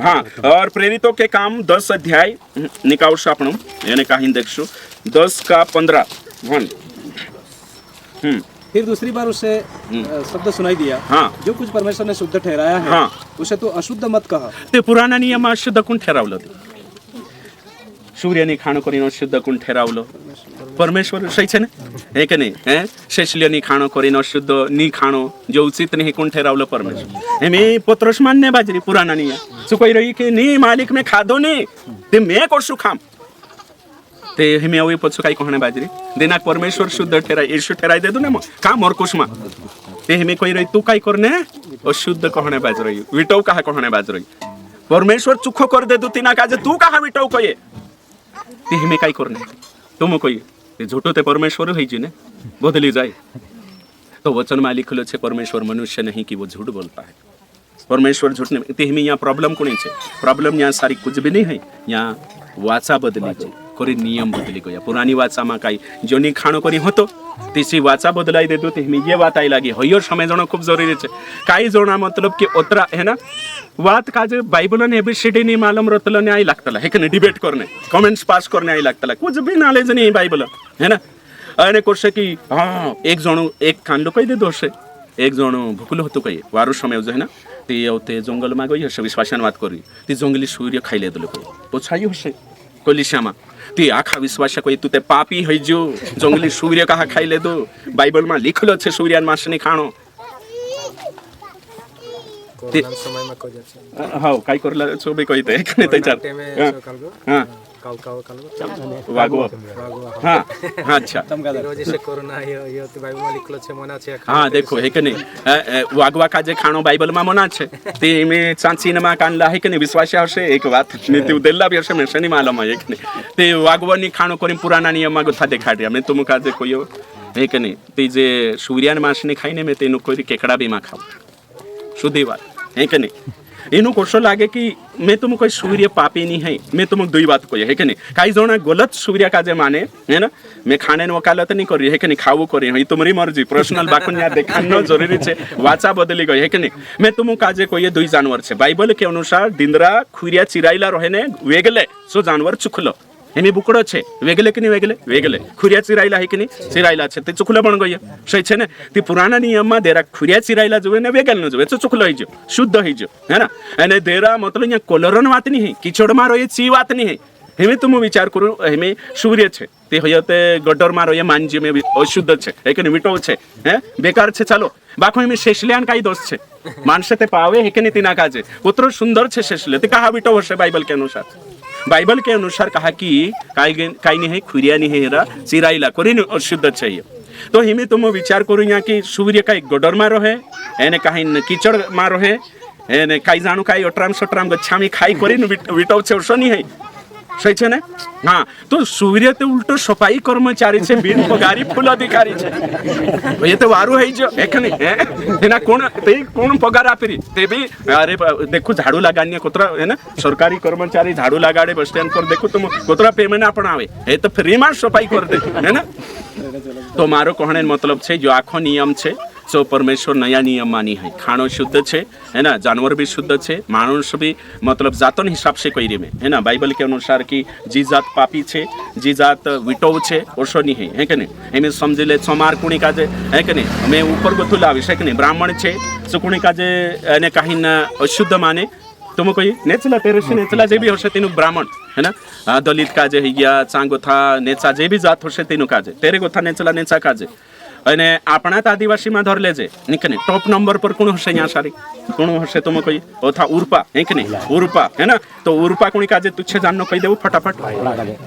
हाँ और प्रेरितों के काम 10 अध्याय निकावशो आपणो एने काही देखशो 10 का 15 फिर दूसरी बार उसे शब्द सुनाई दिया हाँ जो कुछ परमेश्वर ने शुद्ध ठहराया है हाँ उसे तो अशुद्ध मत कहा। ते पुराना नियम अशुद्ध कोण ठहरावलं सूर्य ने खाणं करीन अशुद्ध कोण ठहरावलं परमेश्वर सही छे ने हे के नहीं हैं शेषलिय नी खाणो करीन अशुद्ध नी खाणो जो उचित नहीं कोण ठेरावलं परमेश्वर हेमे पत्रस मान्य बाजरी पुराणा नी चुकोई रही की नी मालिक में खादो नी ते मैं कोसु खाम ते हेमे अवे पछु काय कहणे बाजरी दिनाक परमेश्वर शुद्ध ठेराय यीशु ठेराय दे दो ने का मोर कुसमा ते हेमे कोई रही तू काय करने अशुद्ध कहणे बाज रही विटव कहा कहणे बाज रही परमेश्वर चुखो कर दे दो तिना काजे तू कहा विटव कये ते हेमे काय करने तुम कोई ते झूठो ते परमेश्वर है जी ने बदली जाए तो वचन में लिखलो छे परमेश्वर मनुष्य नहीं कि वो झूठ बोलता है परमेश्वर झूठ नहीं ते हमें यहाँ प्रॉब्लम कोनी छे प्रॉब्लम यहाँ सारी कुछ भी नहीं है यहाँ वाचा बदली गई कोरी नियम बदली गया पुरानी वाचा में काई जोनी खाणो करी होतो तीसी वाचा बदलाई दे दो ते हमें ये बात आई लगी होयो समय जणो खूब जरूरी छे काई जोना मतलब कि ओतरा है ना वात काजे बाइबल ने एबीसीडी नहीं मालूम रतल ने आई लागतला है कि डिबेट करने कमेंट्स पास करने आई लागतला कुछ भी नॉलेज नहीं बाइबल है ना अने कोर्से की हाँ एक जणो एक कानलो कही दे दोषे एक जणो भुकलो होतो कही वारो समय जो है ना ते जंगल में गई हसे विश्वासन बात करी ती जंगली सूर्य खाइले दलो कही पोछाई हसे कोलिशामा ती आखा विश्वास कोई तू ते पापी है जो जंगली सूर्य कहा खाइले दो बाइबल में लिखलो छे सूर्य मास नहीं खाणो कोरोना समय में को जाचे हां काय करला छो बे कहिते एखने ते चार हां वागवा हां अच्छा रोज से कोरोना ये तो बाइबल में लिखलो छे मना छे हां देखो है कि नहीं वागवा का जे खाणो बाइबल में मना छे ते में चांची नमा कानला है कि नहीं विश्वास हसे एक बात नीति उदेला भी हसे में शनि मालूम है कि नहीं ते वागवानी खाणो करी पुराना नियम में गोथा देखाड्या मैं तुम का जे कोयो है कि नहीं ते जे सूर्यान मास ने खाइने में तेनु कोई केकड़ा भी मा खाओ शुद्धि बात है कि नहीं इनु कोशो लागे कि मैं तुम कोई सूर्य पापी नहीं है मैं तुम दुई बात कोई है कि नहीं काई जोना गलत सूर्य का जे माने है ना मैं खाने न वकालत नहीं कर रही है कि नहीं खाऊ कर रही है तुम्हारी मर्जी पर्सनल बाकुन या देखानो जरूरी छे वाचा बदली गई है कि नहीं मैं तुम काजे कोई दुई जानवर छे बाइबल के अनुसार दिंदरा खुरिया चिराइला रहे ने वेगले सो जानवर चुखलो हेमी बुकड़ो छे वेगले कि नहीं वेगले वेगले खुरिया चिराइला है कि नहीं चिराइला छे ते चुखलो बन गई सही छे ने ती पुराना नियम में देरा खुरिया चिराइला जोवे ने वेगल न जोवे तो चुखलो ही जो शुद्ध ही जो है ना एने देरा मतलब यहाँ कोलरन बात नहीं है किचड़ मारो ये ची बात नहीं है हेमे तुम विचार करू हेमे सूर्य छे ते होयते गडर मारो ये मानजी में अशुद्ध छे है कि नहीं विटो छे हैं बेकार छे चलो बाको हेमे शेषल्यान काई दोष छे मानसे ते पावे है कि नहीं तिना काजे उतरो सुंदर छे शेषले ते कहा विटो हसे बाइबल के अनुसार बाइबल के अनुसार कहा कि काई नहीं है खुरिया नहीं है चिराइला कोरी अशुद्ध चाहिए तो हिमे तुम विचार करू यहाँ कि सूर्य काई गडर में रहे एने कहीं कीचड़ में रहे एने काई जानू काई अटराम सटराम गच्छामी खाई कोरी विटो छे ओसो नहीं है सही छे ने हाँ तो सूर्य ते उल्टो सफाई कर्मचारी छे बिन पगारी फूल अधिकारी छे ये तो वारू है जो एखनी एना कोण पगार आपरी ते भी अरे देखो झाड़ू लगाने कोतरा है ना सरकारी कर्मचारी झाड़ू लगाड़े बस स्टैंड पर देखो तुम कोतरा पेमेंट आपण आवे ए तो फ्री में सफाई कर दे है ना तो मारो कहने मतलब छे जो आखो नियम छे सो परमेश्वर नया नियम मानी है खाणो शुद्ध छे है ना जानवर भी शुद्ध छे मानुष भी मतलब जातन हिसाब से कई में है ना बाइबल के अनुसार की जी जात पापी छे जी जात विटो छे ओसो नहीं है कि नहीं एमे समझी ले चमार कुणी काजे है कि नहीं हमें ऊपर गोथु लाविश है कि नहीं ब्राह्मण छे सो कुणी काजे एने काही न अशुद्ध माने तुम कोई नेचला तेरे से नेचला जे भी होशे तीनु ब्राह्मण है ना दलित काजे है या चांगोथा नेचा जे भी जात होशे तीनु काजे तेरे गोथा नेचला नेचा काजे અને આપણા તો આદિવાસીમાં ધર લેજે નીકને ટોપ નંબર પર કોણ હશે यहाँ सारी કોણ હશે तुम कोई ओथा उर्पा है कि नहीं उर्पा है ना तो उर्पा कोणी काजे तुच्छे जाननो कही देव फटाफट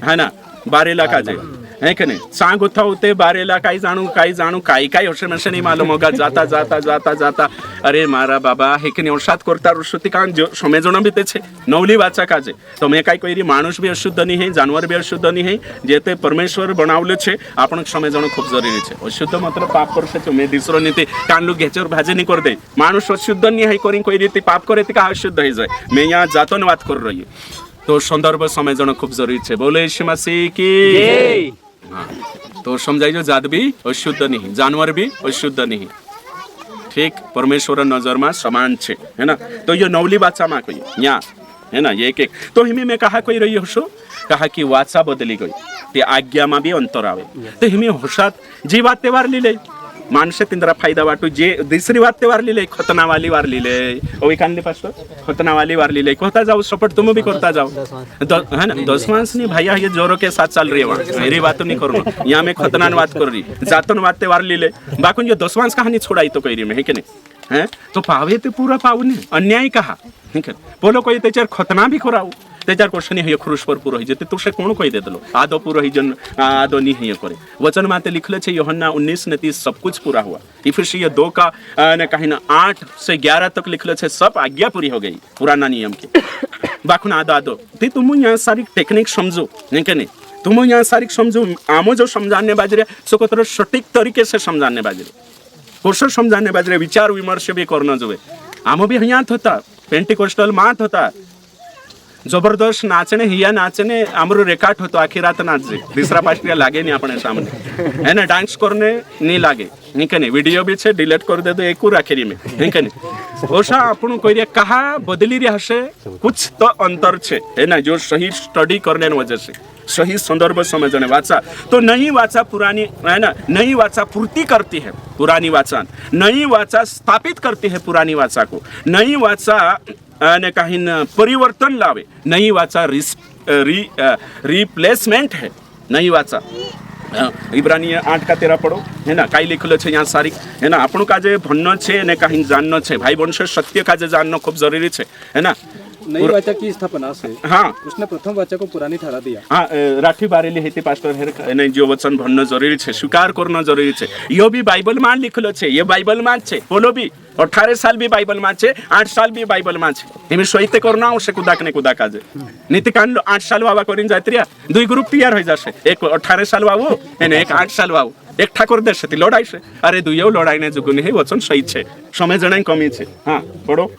है ना बारेला काजे है कि नहीं सांग उठा होते बारेला काई जानू काई होशे मशे नहीं मालूम होगा जाता जाता जाता जाता अरे मारा बाबा है कि नहीं औषात करता रुश्रुति कान जो समय जण बीते छे नवली वाचा काजे तो मैं काई कोई मानुष भी अशुद्ध नहीं है जानवर भी अशुद्ध नहीं है जेते परमेश्वर बनावले छे आपण समय जण खूब जरूरी छे अशुद्ध मतलब पाप करते छे मैं दिसरो नीति कानलू घेचर भाजे नहीं कर दे मानुष अशुद्ध नहीं है कोई कोई रीति पाप करे ती का अशुद्ध हो जाए मैं यहाँ जातन बात कर रही तो संदर्भ समय जण खूब जरूरी छे बोले यीशु मसीह की जय हाँ तो समझाइए जात भी अशुद्ध नहीं जानवर भी अशुद्ध नहीं ठीक परमेश्वर नजर में समान छे है ना तो ये नवली वाचा में कोई यहाँ है ना ये एक तो हिमे में कहा कोई रही होशो कहा कि वाचा बदली गई ते आज्ञा में भी अंतर आवे तो हिमे होशात जी बात तेवार ली ले माणसे तिंदरा फायदा वाटू जे दुसरी बात ते वारलेले खतनावाली वारलेले ओ कानले पास खतनावाली वारलेले कोता जाओ सपोर्ट तुम भी करता जाओ है ना 10 मास नहीं भैया ये जोरों के साथ चल रही है वहाँ मेरी बात नहीं करो यहाँ में खतनान बात कर रही जातन बात ते वारलेले बाकुन ये 10 मास कहानी छोड़ाई तो कह रही मैं है कि नहीं है तो पावे ते पूरा पावने अन्याय कहा ठीक है बोलो कोई त्याच्यावर खतना भी कराऊ त्याच्यावर क्वेश्चन हे खरुश पर पूरा जेते तुसे कोण कोई दे दलो आदो पूरा ही जन आदो नहीं है करे वचन माते लिखले छे यूहन्ना 19:30 सब कुछ पूरा हुआ इफिसियों 2 का ने कहीं ना 8 से 11 तक लिखले छे सब आज्ञा पूरी हो गई पुराना नियम की बाकुन आदो ते तुम यहाँ सारी टेक्निक समझो नहीं के नहीं तुम यहाँ सारी समझो आमो जो समझाने बाजरे सो को सटीक तरीके से समझाने बाजरे कोर्स समझाने बाजरे विचार विमर्श भी करना जोवे आमो भी यहाँ होता पेंटिकोस्टल मात होता जबरदस्त नाचने हिया नाचने आमरो रेकाट होतो आखी रात नाचजे तीसरा पास्टिया लागे नहीं अपने सामने है ना डांस करने नहीं लागे नहीं कने वीडियो भी छे डिलीट कर दे तो एक और आखिरी में नहीं कने ओसा अपन कोई कहा बदली रहा से कुछ तो अंतर छे है ना जो सही स्टडी करने वजह से सही संदर्भ समझने वाचा तो नई वाचा पुरानी है ना नई वाचा पूर्ति करती है पुरानी वाचा नई वाचा स्थापित करती है पुरानी वाचा को नई वाचा ने कहीं परिवर्तन लावे नई वाचा रिप्लेसमेंट है नई वाचा इब्रानी 8:13 पढ़ो है ना काई लिखलो छे यहाँ सारी है ना आपणो काजे भन्नो छे ने कहीं जाननो छे भाई वंश सत्य काजे जाननो खूब जरूरी छे है ना नई वाचा की स्थापना से हाँ उसने प्रथम वाचा को पुरानी ठहरा दिया हाँ राठी बारेली हेती पास्टर हेर ने जो वचन भन्नो जरूरी छे स्वीकार करना जरूरी छे यो भी बाइबल मान लिखलो छे ये बाइबल मान छे बोलो भी 18 साल भी बाइबल मान छे 8 साल भी बाइबल मान छे एमे सहित करना आवश्यक कुदाकने कुदा काजे नीति कांड 8 साल बाबा करिन जात्रिया दुई ग्रुप तैयार हो जासे एक 18 साल बाबू एने एक 8 साल बाबू एक ठाकुर देश थी लड़ाई से अरे दुइयो लड़ाई ने जुगुनी है वचन सही छे समय जणाई कमी छे हाँ पढ़ो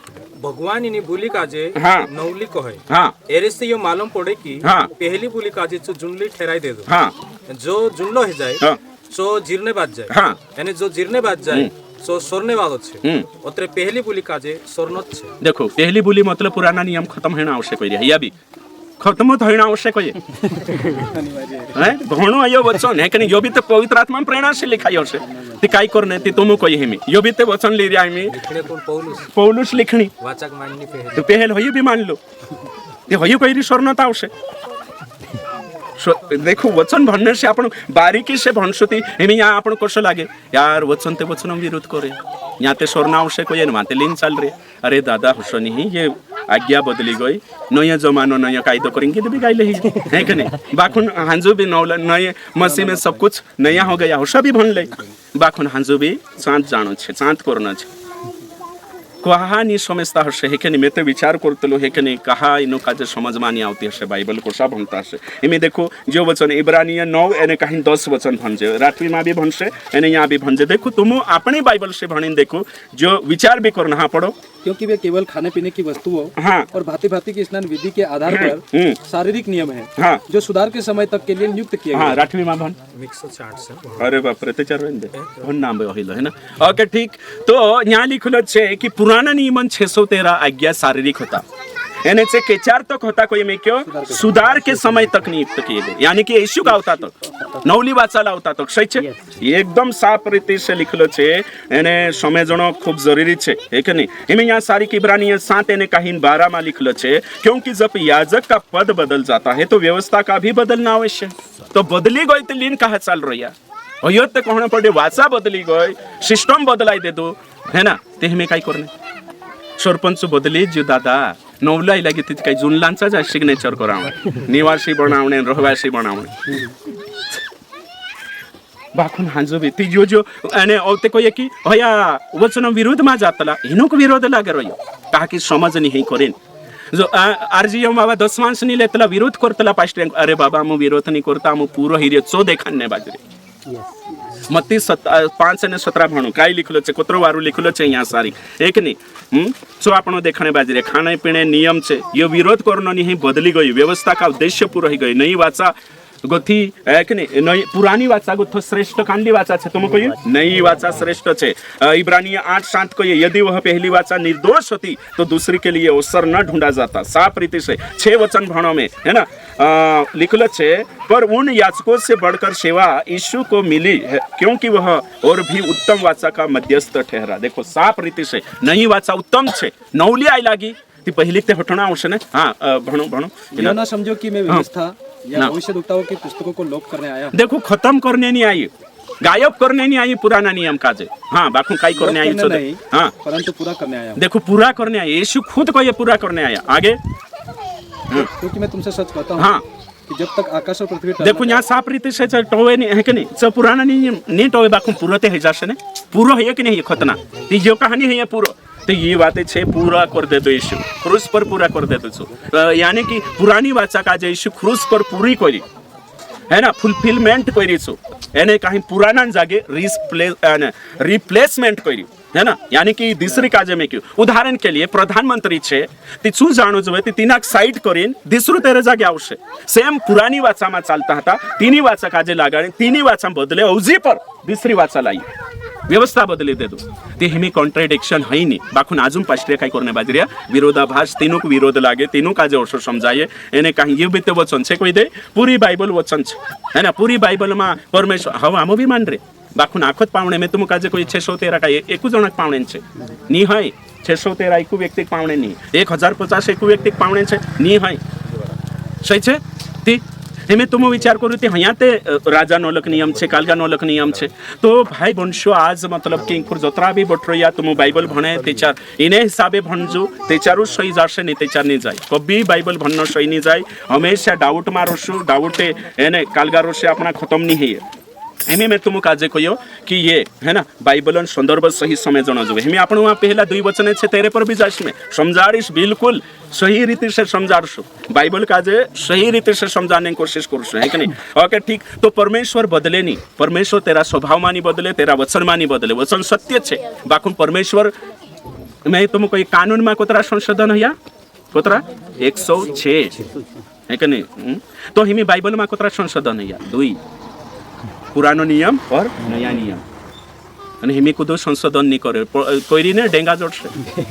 भगवान इन्हीं बोली काजे हाँ नवली को है हाँ एरे से ये मालूम पड़े कि हाँ पहली बोली काजे जो जुनली ठहराई दे दो हाँ जो जुनलो है जाए हाँ सो जीरने बाज जाए हाँ यानी जो जीरने बाज जाए सो सोरने वालो छे ओतरे पहली बोली काजे सोरनोत छे देखो पहली बोली मतलब पुराना नियम खत्म होना आवश्यक है या भी खत्म तो होना आवश्यक है हैं घणो आयो वचन है कि यो भी तो पवित्र आत्मा में प्रेरणा से लिखायो छे ती काय करने ती तुम कोई हेमी यो भी ते वचन ले रिया में लिखणे कोण पौलुस लिखणी वाचक माननी पहले तो पहल होई भी मान लो ते होई कोई रिसोर्नता आवश्यक देखो वचन भन्ने से आपण बारीकी से भणसुती हेमी यहाँ आपण कसं लागे यार वचन ते वचन विरोध करे यहाँ ते स्वर्ण आवश्यक है वहाँ ते लिंक चल रहे अरे दादा हुसो नहीं ये आज्ञा बदली गई नया जमानो नया कायदो करेंगे तो भी गाइले ही है कि नहीं बाखुन हांजो भी नौला नए मसीह में सब कुछ नया हो गया हुसा भी भन ले बाखुन हांजो भी शांत जानो छे शांत करना छे कहानी समझता हसे हे के मैं तो विचार करतलो हे के कहा इनो काजे समझ मानी आवती हसे बाइबल को सा भनता हसे इमे देखो जो वचन इब्रानिया 9 एने कहीं 10 वचन भनजे रात्रि में भी भनसे एने यहाँ भी भनजे देखो तुम अपने बाइबल से भणिन देखो जो विचार भी करना हाँ पढ़ो क्योंकि वे केवल खाने पीने की वस्तुओं हाँ और भांति भांति की स्नान विधि के आधार पर शारीरिक नियम है हाँ जो सुधार के समय तक के लिए नियुक्त किए हाँ राठवी मां भन 160 से अरे बाप रे ते चार वेंदे भन नाम बहिलो है ना ओके ठीक तो यहाँ लिखलो छे कि पुराना नियमन 613 आज्ञा शारीरिक होता यानी से के चार तक होता कोई में क्यों सुधार के समय तक नियुक्त किए गए यानी कि यीशु का होता तक नवली वाचाला होता तक सही छे एकदम साफ रीति से लिखलो छे एने समझनो खूब जरूरी छे है कि नहीं इमे यहाँ सारी की इब्रानी 7 एने कहीं 12 में लिखलो छे क्योंकि जब याजक का पद बदल जाता है तो व्यवस्था का भी बदलना आवश्यक तो बदली गई तो लीन कहा चल रही है और तो कहना पड़े वाचा बदली गई सिस्टम बदलाई दे दो है ना ते हमें काय करने सरपंच बदली जो दादा नवलाई लगी थी काही जुनलांचा जा सिग्नेचर करावं निवासी बनावणे रहवासी बनावणे बाखुन हांजो भी ती जो अने औते को ये की हया वचन विरोध में जातला हिनो को विरोध लागे रहियो ताकि समझ नहीं करेन जो आरजीएम बाबा 10 माणस नहीं लेतला विरोध करतला पास्टर अरे बाबा मु विरोध नहीं करता मु पूरो हिरे चो देखाने बाजरे मत्ती 5 અને 17 भणो काय लिखलो छे कोतरो वारू लिखलो छे यहाँ सारी एक नहीं सो आपनो देखने बाजरे खाने पीने नियम छे यो विरोध करनो नहीं बदली गई व्यवस्था का उद्देश्य पूरा ही गई नहीं वाचा गोथी कि नहीं नई पुरानी वाचा गोथो श्रेष्ठ कांडली वाचा छे तुमको ये नई वाचा श्रेष्ठ छे। इब्रानी 8:7 को ये यदि वह पहली वाचा निर्दोष होती तो दूसरी के लिए अवसर न ढूंढा जाता। साफ रीति से 6 वचन भाणों में है ना लिखल छे, पर उन याचकों से बढ़कर सेवा यीशु को मिली है क्योंकि वह और भी उत्तम वाचा का मध्यस्थ ठहरा। देखो साफ रीति से नई वाचा उत्तम छे, नौली आई लागी ती पहली ते हटना आवश्य ने। हाँ भणो ये ना समझो कि मैं व्यवस्था या भविष्यद्वक्ताओं की पुस्तकों को लोप करने आया। देखो खत्म करने नहीं आई, गायब करने नहीं आई पुराना नियम काजे। हाँ बाकू काई करने आई नहीं, हाँ परंतु पूरा करने आया। देखो पूरा करने आया, यीशु खुद को ये पूरा करने आया। आगे क्योंकि मैं तुमसे सच कहता हूँ हाँ कि जब तक आकाश और पृथ्वी देखो यहाँ साफ रीति से टोवे नहीं है कि नहीं, सब पुराना नहीं टोवे बाकू पूरा ते है जासे ने पूरा है कि नहीं ये खतना ती जो कहानी है ये पूरा तो ये बातें छे पूरा कर दे दो यीशु क्रूस पर पूरा कर दे दो। यानी कि पुरानी वाचा का यीशु क्रूस पर पूरी करी है ना फुलफिलमेंट करी छो एने कहीं पुराना जागे रिप्लेसमेंट करी है ना। यानी कि दूसरी काजे में क्यों उदाहरण के लिए प्रधानमंत्री छे ती छू जानो जो ती तीनाक साइड करीन दूसरो तेरे जागे आवश्य सेम पुरानी वाचा में चालता था तीनी वाचा काजे लगाने तीनी वाचा बदले औजी पर दूसरी वाचा लाई व्यवस्था बदली दे दो ते हिमी कॉन्ट्राडिक्शन है नहीं। बाखुन आजुम पास्ट्रिया काय करने बाजरिया विरोधाभास तीनों को विरोध लागे तीनों काजे औसो समझाए एने कहीं ये बीते वचन छे कोई दे पूरी बाइबल वचन छे है ना। पूरी बाइबल में परमेश्वर हव आमो भी मान रे बाखुन आखत पावणे में तुम काजे कोई 613 का एकू जनक पावणे छे नी है 613 एकू व्यक्ति पावणे नी 1050 एकू व्यक्ति पावणे छे नी है सही छे ती हेमे तुम विचार करू ते हया ते राजा नौलक नियम छे कालगा नौलक नियम छे तो भाई बंशो आज मतलब कि इंकुर जतरा भी बटरोया तुम बाइबल भणे तेचार इने हिसाबे भणजो तेचारू सही जाशे ने तेचार नहीं जाय कभी बाइबल भणनो सही नहीं जाय हमेशा डाउट मारोशु डाउटे एने कालगा रोशे अपना खत्म नहीं है। एमे मैं तुम काजे कहियो कि ये है ना बाइबलन संदर्भ सही समय जनो जो हेमे आपण वहां पहला 2 वचन छे तेरे पर भी जाश में समझारिस बिल्कुल सही रीति से समझारसु बाइबल काजे सही रीति से समझाने की कोशिश करसु है कि नहीं। ओके ठीक तो परमेश्वर बदले नहीं, परमेश्वर तेरा स्वभाव मानी बदले तेरा वचन मानी बदले वचन सत्य छे बाकुन परमेश्वर मैं तुम कोई कानून में कोतरा संशोधन है कोतरा 106 है कि नहीं। तो हिमी बाइबल में कोतरा संशोधन है 2 पुरानो नियम और नया नियम અને हिमी कुदो संशोधन नहीं करे कोई ने डेंगा जोड़ से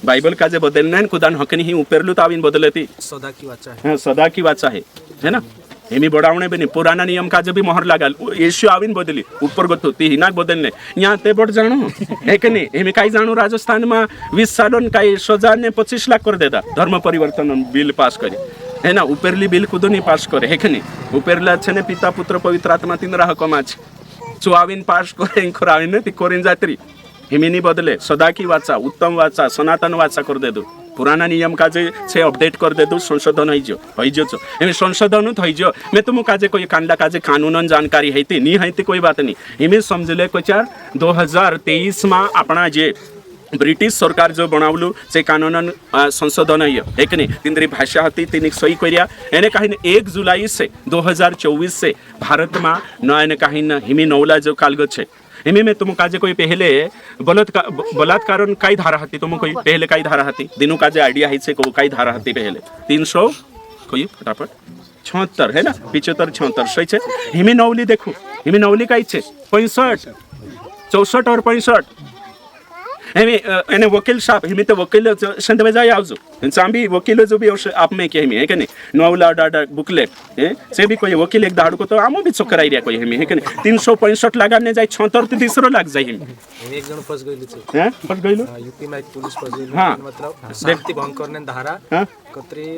बाइबल का जे बदलने कुदान हकनी ही उपेरलू तो आविन बदलती सदा की वाचा है। हाँ सदा की वाचा है ना। हेमी बढ़ावने भी नहीं पुराना नियम का जब भी मोहर लगा यीशु आविन बदली ऊपर गतो ती हिनाक बदलने यहाँ ते बड़ जानो है कि नहीं। हेमी काई जानो राजस्थान में 20 सालों काई सजा ने 25 लाख कर देता धर्म परिवर्तन बिल पास करे है ना। उपेरली बिल खुद नहीं पास करे है कि नहीं। उपेरला छे ने पिता पुत्र पवित्र आत्मा 3 राह कमाच चुआविन पास करे इंखोराविन ती कोरिन जात्री हिमिनी बदले सदा की वाचा उत्तम वाचा सनातन वाचा कर दे दो पुराना नियम का जे छे अपडेट कर दे दो संशोधन होइजो छो एमे संशोधन होइजो मैं तुम काजे कोई कांडा काजे कानूनन जानकारी हैती नी हैती कोई बात नहीं। हिमे समझले कोचार 2023 में अपना जे ब्रिटिश सरकार जो बनावलू से कानूनन संशोधन है कि नहीं तिंद्री भाषा हती तीन सही करिया एने कहीं 1 जुलाई से 2024 से भारत में न कहीं हिमी नौला जो कालगो छे हिमी में तुम काजे कोई पहले बलात्कार कई धारा हती तुम कोई पहले कई धारा हती दिनों काजे आइडिया है से कई धारा हती पहले 300 कोई फटाफट 76 है ना 75 76 सही छे। हिमी नौली देखो हिमी नौली कई छे 65 64 और 65 एने वकील साहब हिमी तो वकील संत में जाए आवजो चांबी वकील जो भी आप में क्या हिमी है कि नहीं नौला डाडा बुकलेट है से भी कोई वकील एक दाड़ को तो आमो भी चक्कर आई कोई हिमी है कि नहीं 365 लगाने जाए 76 तो तीसरो लाग जाए हिमी एक जण फस गइली छे हैं फस गइलो यूपी में एक पुलिस फस गइली हां मतलब शांति भंग करने धारा कतरी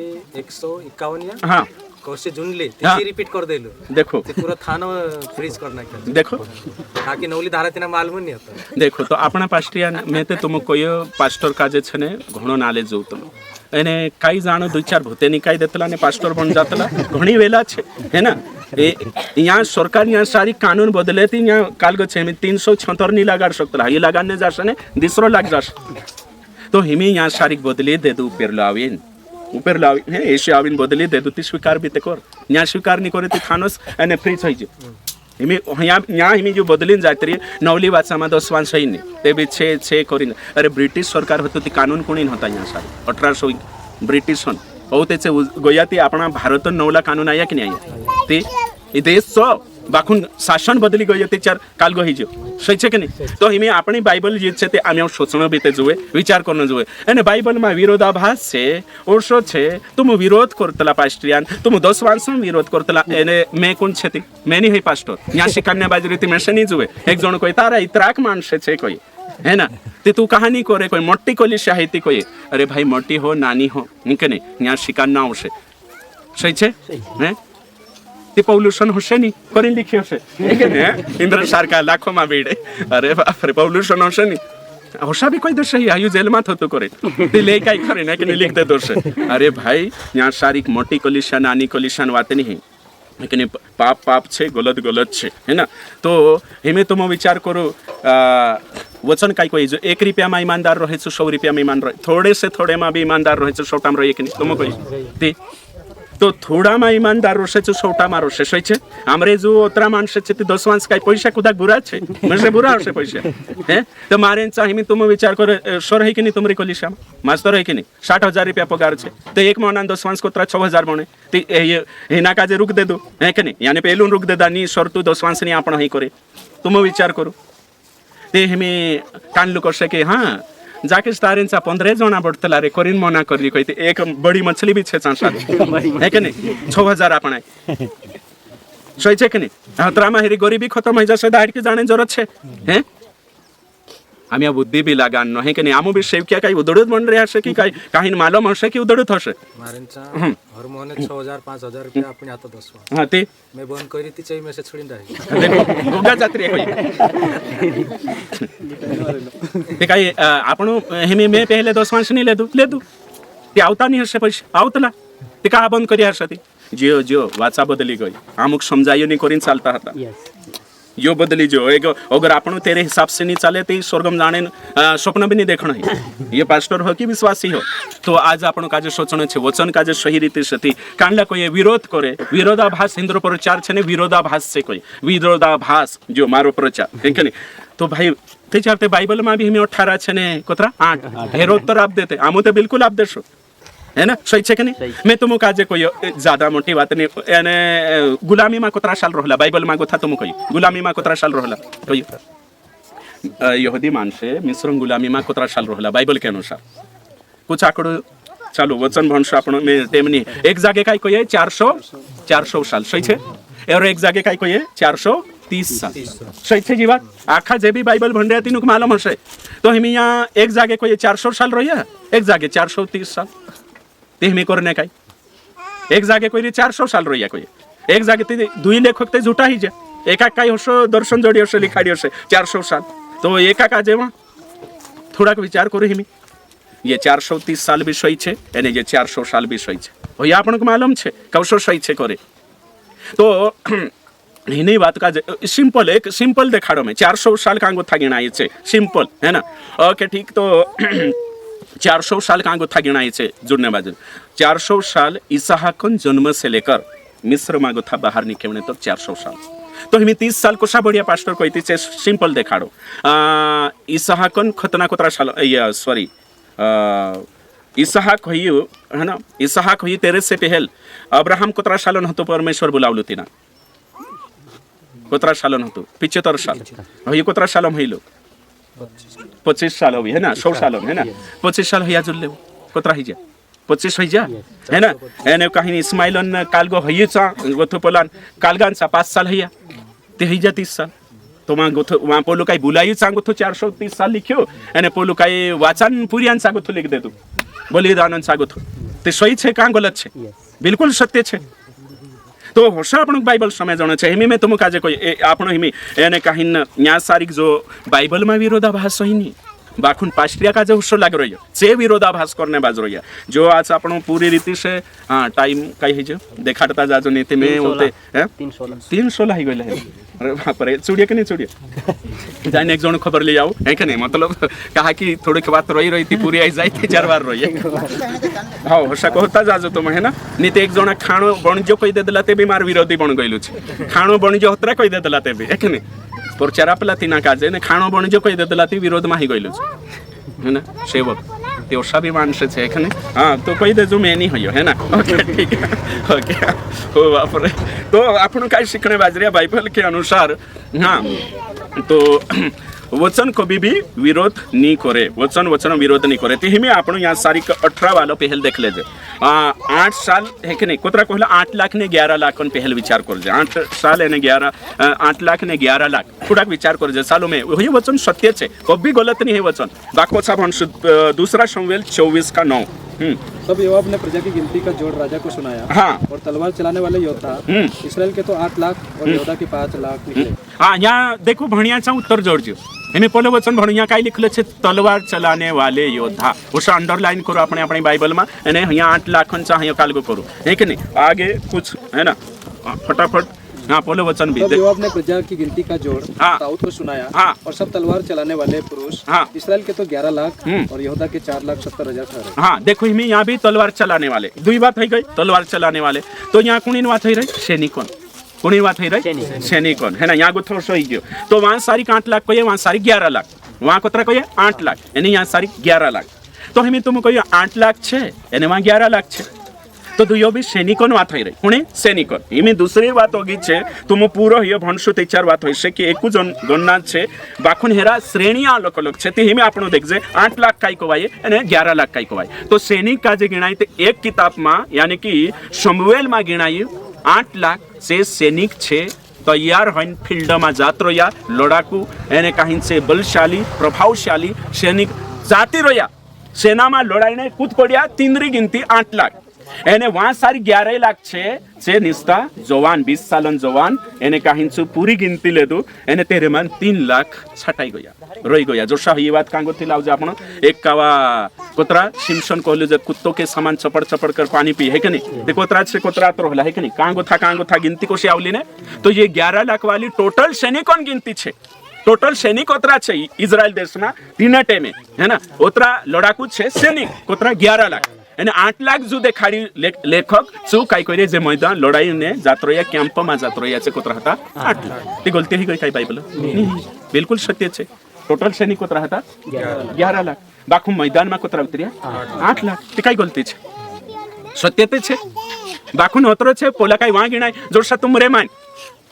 151 हां कोसे जुनले ती रिपीट कर देलो देखो ते पूरा थाना फ्रीज करना है देखो ताकि नौली धारा तिना मालूम नहीं होता देखो तो अपना पास्टिया में ते तुम कोई पास्टर का जे छने घणो नॉलेज जोतलो एने काई जानो 2-4 भूते निकाय देतला ने पास्टर बन जातला घणी वेला छे है ना। यहाँ सरकार यहाँ सारी कानून बदले थी यहाँ काल गो छे 376 नहीं लगा सकता ये लगाने जाशे ने दूसरो लाग जाशे तो हिमी यहाँ सारी बदली दे दो ऊपर लाविन है एशियाविन बदली दे दो ती स्वीकार भी ते कर यहाँ स्वीकार नहीं करे ती खानोस एने फ्रीज होई जे हिमी यहाँ हिमी जो बदलीन जातरी नवली वाचा में 10 वान सही नहीं ते भी 6 करीन अरे ब्रिटिश सरकार होतो ती कानून कोणीन होता यहाँ सारी 1800 ब्रिटिश हन बहुतेचे गोयाती अपना भारत नवला कानून आया कि नहीं आया ते ये देश बाखून शासन बदली गई ते चार काल गो हिजो सही छे के नहीं तो हिमे अपनी बाइबल जे छे ते आम्या सोचणं बीते जुए विचार करणं जुए અને બાઇબલમાં વિરોધાભાસ છે ઓરસો છે तुम विरोध करतला पास्टरियान तुम 10 वर्ष विरोध करतला એને મે કોણ છે ती મે ની હે पास्टर न्या शिकन्या बाजू रीति में नहीं जुए एक जण कोई तारा इतराक माणसे छे कोई है ना ते तू कहानी करे कोई मोटी कोली साहित्य कोई अरे भाई मोटी हो नानी हो निके नहीं न्या शिकन्या आवशे सही छे हैं ते पौलुसन होशे नी करीन लिखी होशे इंद्र सारखा लाखों में बेड़े अरे बाप रे पौलुसन होशे नी होशा भी कोई दोष है आयु जेल में थतो करे ते ले काई करे ना कि लिख दे दोष अरे भाई यहाँ सारी मोटी कोलिशन नानी कोलिशन बात नहीं लेकिन पाप पाप छे गलत गलत छे है ना तो हिमे तुम विचार करो वचन काई कोई जो 1 रुपया में ईमानदार रहे 100 रुपया में ईमान रहे थोड़े से थोड़े में भी ईमानदार रहे 100 में रहे कि नहीं तुम कोई ते तो थोड़ा में ईमानदार रोशे तो 100 में रोशे सही छे हमरे जो ओतरा माणसे छे ते 10 माणस काय पैसा कुदाक बुरा छे म्हणजे बुरा होशे पैसा हैं तो मारे चाहिए तुम विचार करो सर है कि नहीं तुमरी कोलिशा मास्टर है कि नहीं 60,000 रुपया पगार छे तो एक महीना 10 माणस को 6,000 बने ते हिना काजे रुक दे दो है कि नहीं यानी पेलून रुक दे दानी सर तू 10 माणस नहीं आपण ही करे तुम विचार करो ते हमें कान लोक से के हाँ जाके तारेंचा 15 जना बढ़तला रे करीन मना करी कोई एक बड़ी मछली भी छे चांसा है कि नहीं 6,000 आपण सही छे कि नहीं हतरा में हेरी गरीबी खत्म हो जासे दाड़ के जाने जरूरत छे हैं आम्या बुद्धि भी लगान न है कि नहीं आमो भी सेवकिया काही उदडत बन रहा छे कि काही काही मालूम हशे कि उदडत हशे मारेंचा हर महीने 6,000 5,000 रुपया आपण आता 10 हां ते मैं बंद करी ती चाहिए में से छोड़ीन रही देखो गोगा जात्री होई ते काही आपण हेमे मे पहले 10 माणस नहीं ले दू ते आवता नहीं हशे पैसे आवतला ते का बंद करी हशे ती जो वाचा बदली गई अमुक समजायो नहीं करीन चालता हता यो बदली जो एक अगर आपण तेरे हिसाब से नहीं चले तो स्वर्गम जाने स्वप्न भी नहीं देखना है ये पास्टर हो कि विश्वासी हो तो आज आपण काजे सोचना छे वचन काजे सही रीति से कांडला कोई विरोध करे विरोधाभास हिंद्र प्रचार छे ने विरोधाभास से कोई विरोधाभास जो मारो प्रचार ठीक है तो भाई ते चाहते बाइबल में भी हमें 18 छे ने कोतरा 8 हेरोद तो आप देते आमो तो बिल्कुल आप देशो है ना सही छे कि नहीं मैं तुम काजे कोई ज्यादा मोटी बात नहीं यानी गुलामी में कोतरा साल रहला बाइबल में गोथा तुम कोई गुलामी में कोतरा साल रहला कोई यहूदी मानसे मिस्र गुलामी में कोतरा साल रहला बाइबल के अनुसार कुछ आंकड़ो चालू वचन भंशो आपण में तेमनी एक जागे काय कोई 400 साल सही छे और एक जागे काय कोई 430 साल सही छे जी बात आखा जे भी बाइबल भण रहे तीनों को मालूम हशे तो हम यहाँ एक जागे कोई 400 साल रही एक जागे 430 साल ते हमें करने का एक जागे कोई 400 साल रही कोई एक जागे ते दुई लेखक ते झूठा ही जे एका काय होशो दर्शन जोड़ी होशो लिखाड़ी होशे 400 साल तो एका का जेवा थोड़ा विचार करू हिमी ये 430 साल भी सही छे एने ये 400 साल भी सही छे ओ या आपन को मालूम छे कौशो सही छे करे तो हिनी बात का सिंपल एक सिंपल देखाड़ो में 400 साल का अंगूठा गिनाई छे सिंपल है ना ओके ठीक तो 400 साल का अंगूठा गिनाई छे जुड़ने बाजू 400 साल इसहाकन जन्म से लेकर मिस्र में अंगूठा बाहर निकलने तक 400 साल तो हमें 30 साल कोसा बढ़िया पास्टर कहती छे सिंपल देखाड़ो इसहाकन खतना कोतरा साल सॉरी इसहाक हुई है ना इसहाक हुई तेरे से पहल अब्राहम कोतरा सालन हतो परमेश्वर बुलावलो तिना कोतरा सालन हतो 75 साल हुई कोतरा सालम हइलो 25 साल हुई है ना 100 साल है ना 25 साल हिया जुल्ले कोतरा ही जा 25 ही जा है ना एने कहीं इस्माइलन कालगो हइचा गोथो पलान कालगानचा 5 साल हिया ते ही जा 30 साल तो वहाँ गोथो वहाँ पोलो काही बुलाई सांगोथो 430 साल लिख्यो एने पोलो काही वाचन पुरियान सांगोथो लिख दे तू बलिदान सांगोथो ते सही छे का गलत छे बिल्कुल सत्य छे तो होशा आपण बाइबल समय जाने छे हिमी में तुम काजे कोई आपण हिमी एने काही न्याय सारिक जो बाइबल में विरोधाभास सही नहीं बाखुन पास्ट्रिया का जो होशो लाग रही है से विरोधाभास करने बाज रही है जो आज आपण पूरी रीति से हाँ टाइम कई है जो देखाड़ता जाजो नीति में होते 316 ही गइल है अरे बाप रे चुड़िया के नहीं चुड़िया जाने एक जन खबर ले जाओ है कि नहीं मतलब कहा कि थोड़ी की बात रही थी पूरी आई जाई थी 4 बार रही है हाँ होशा कहता जाजो तुम है ना नीति एक जना खाणो बणिजो कही दे देला ते भी मार विरोधी बन गइलु छे खाणो बणिजो होतरा कही दे देला ते भी है कि नहीं प्रचार आपला तीना काजे ने खाणो बणिजो कही दे देला ती विरोध में ही गइलु छे है ना सेवक ते ओसा भी माणसं छे एखने हाँ तो कही दे जो मैं नहीं होयो है ना ओके ठीक है ओके हो बाप रे तो आपण काय शिकणे बाजरिया बाइबल के अनुसार हाँ तो वचन कभी भी विरोध नहीं करे वचन विरोध नहीं करे ती में आपण यहाँ सारी 18 वालों पहल देख ले 8 साल है कि नहीं कोतरा कहला 8 लाख ने 11 लाख पहल विचार कर 8 साल ने 8 लाख ने 11 लाख थोड़ा विचार कर सालों में वही वचन सत्य है कभी गलत नहीं है वचन बाको साहब दूसरा शमूएल 24:9 तब योआब ने प्रजा की गिनती का जोड़ राजा को सुनाया हाँ और तलवार चलाने वाले योद्धा इसराइल के तो 8 लाख और यहूदा के 5 लाख निकले हाँ यहाँ देखो भणियाचा उत्तर जोड़जो एमे पहले वचन भणिया काय लिखले छे तलवार चलाने वाले योद्धा उसे अंडरलाइन करो अपने अपनी बाइबल में एने यहाँ 8 लाख यहाँ कालगो करो है कि नहीं आगे कुछ है ना फटाफट हाँ पहले वचन भी तब योआब ने प्रजा की गिनती का जोड़ हाँ। दाऊद को सुनाया हाँ। और सब तलवार चलाने वाले पुरुष हाँ। इसराइल के तो 11 लाख और यहूदा के 4,70,000 ठहरे हाँ देखो इनमें यहाँ भी तलवार चलाने वाले दुई बात है गई तलवार चलाने वाले तो यहाँ कुणी बात है रही सैनिकों कुणी बात है रही सैनिकों है ना यहाँ को थोड़ा सही गयो तो वहाँ सारी 8 लाख कहिए वहाँ सारी 11 लाख वहाँ कोतरा कहिए 8 लाख यानी यहाँ सारी 11 लाख तो हमें तुम कहिए 8 लाख छे यानी वहाँ 11 लाख छे तो दुयो भी सैनिकों बात है रही पुणे सैनिकों इमें दूसरी बात होगी छे तुम पूरा ये भंशु तेचार बात होइसे कि एकु जन गणना छे बाखुन हेरा श्रेणिया लोक लोक छे ते हिमे आपनो देखजे 8 लाख काई को वाये અને 11 लाख काई को वाये तो सैनिक का जे गिणाई ते एक किताब में यानी कि शमूएल में गिणाई 8 लाख से सैनिक छे तैयार होइन फील्ड में जात रोया लड़ाकू एने कहीं से बलशाली प्रभावशाली सैनिक जाती रोया सेना में लड़ाई ने कूद पड़िया तीनरी गिनती 8 लाख एने वहाँ सारी 11 लाख छे निस्ता जवान 20 सालन जवान एने कहीं पूरी गिनती ले दो एने तेरे मन 3 लाख छटाई गया रही गया जो शाह ये बात कांगो थी लाओ आपण एक कावा कोतरा सिम्पसन कहलु जे कुत्तों के समान चपड़ चपड़ कर पानी पी है कि नहीं देखो कोतरा से कोतरा तो होला है कि नहीं कांगो था गिनती को से आवली ने तो ये 11 लाख वाली टोटल सैनिकों गिनती छे टोटल सैनिक ओतरा छे इजराइल देश में 3 टेमे है ना ओतरा लड़ाकू छे सैनिक कोतरा 11 लाख यानी 8 लाख जो देखाड़ी लेखक जो काय करे जे मैदान लड़ाई ने जात्रोया कैंप में जात्रोया छे कोतरा हता 8 लाख ती गलती ही गई काय बाइबल बिल्कुल सत्य छे टोटल सैनिक कोतरा हता 11 लाख बाखु मैदान में कोतरा उतरिया 8 लाख ती काय गलती छे सत्य ते छे बाखु नोतरो छे पोला काय वहां गिणाय जोरसा तुम रे मान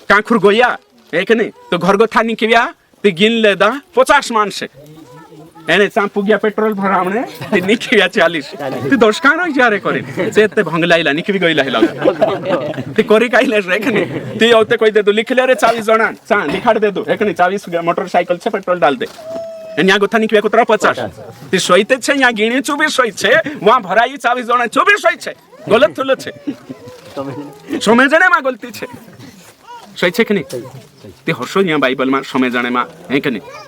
कांखुर गोया एक नहीं तो घर गो था निकविया ती गिन ले दा 50 मान से एने चांपू गया पेट्रोल भरावणे ती निकविया 40 ती दोषकान होई जारे करे जेते भंगलाइला निकवी गइला हेला ती कोरी काइले रे कने ती औते कोई दे दो लिख ले रे 40 जणा चा लिखाड़ दे दो एक नहीं 40 मोटरसाइकिल से पेट्रोल डाल दे यहाँ गोथा निकविया कोतरा 50 ती सोईते छे यहाँ गिणी 24 सोई छे वहां भराई 40 जणा 24 सोई छे गलत थुलो छे समझणे मा गलती छे सही छे कि नहीं ते हर्षो यहाँ बाइबल में समय जाने में है कि नहीं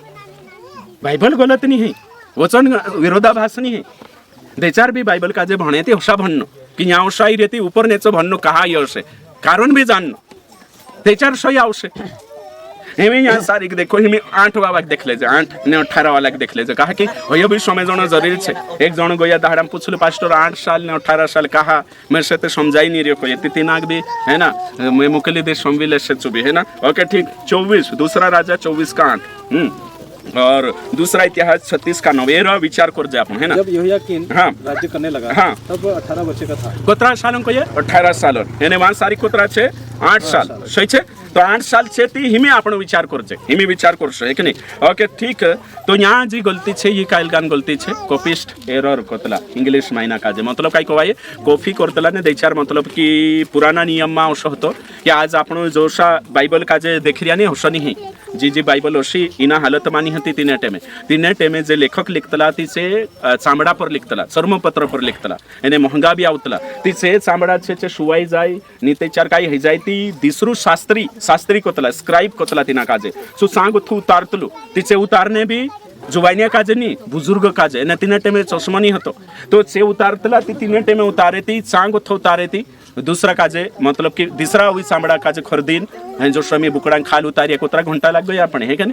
बाइबल गलत नहीं है वचन विरोधाभास नहीं है देचार भी बाइबल का जे भणे ते हसा भन्नो कि यहाँ हसा ही रहती ऊपर नेचो भन्नो कहा ये कारण भी जाननो देचार सही आवश्य हमें यहाँ सारी देखो हमें 8 वाला देख ले 8 ने 18 वाला देख ले कहा कि ये भी समय जाना जरूरी है एक जन गया दहाड़ा पूछलो पास्टर 8 साल ने 18 साल कहा मेरे से तो समझाई नहीं रही कोई तीन आग भी है ना मैं मुकली दे संविले से चुभी है ना ओके ठीक 24 दूसरा राजा 24:8 और दूसरा इतिहास 36:9 ये विचार कर जाए अपन है ना जब यहोयाकीन हाँ राज्य करने लगा हाँ तब 18 वर्ष का था कोतरा सालों को ये 18 साल यानी वहाँ सारी कोतरा छे 8 साल सही छे तो 8 साल छे ती हिमे आपण विचार करजे हिमे विचार करछे है कि नहीं ओके ठीक तो यहाँ जी गलती छे ये काइल गान गलती छे कॉपिस्ट एरर कोतला इंग्लिश मायना काजे मतलब काय कोवाये कॉपी करतला ने देचार मतलब कि पुराना नियम मा असो होतो कि आज आपण जोशा बाइबल काजे देखरिया ने होसो नहीं जी बाइबल अशी इना हालत मानी हती तीन टेमे जे लेखक लिखतला तीचे चामडा पर लिखतला चर्मपत्र पर लिखतला एने महंगा भी आवतला तीचे चामडा छे शुवाई जाय नीते चार काय हे जाय ती दिसरू शास्त्री कोतला स्क्राइब कोतला तिना काजे सो सांग थू उतारतलू तीचे उतारने भी जुवाइनिया काजे नी बुजुर्ग काजे एने तीन टेमे चश्मा नहीं हतो तो से उतारतला ती तीन टेमे उतारे ती सांग थू उतारे ती दूसरा काजे मतलब कि तीसरा हुई चामड़ा काजे खरदीन जो श्रमी बुकड़ा खाल उतारिया कोतरा घंटा लग गया अपने है क्या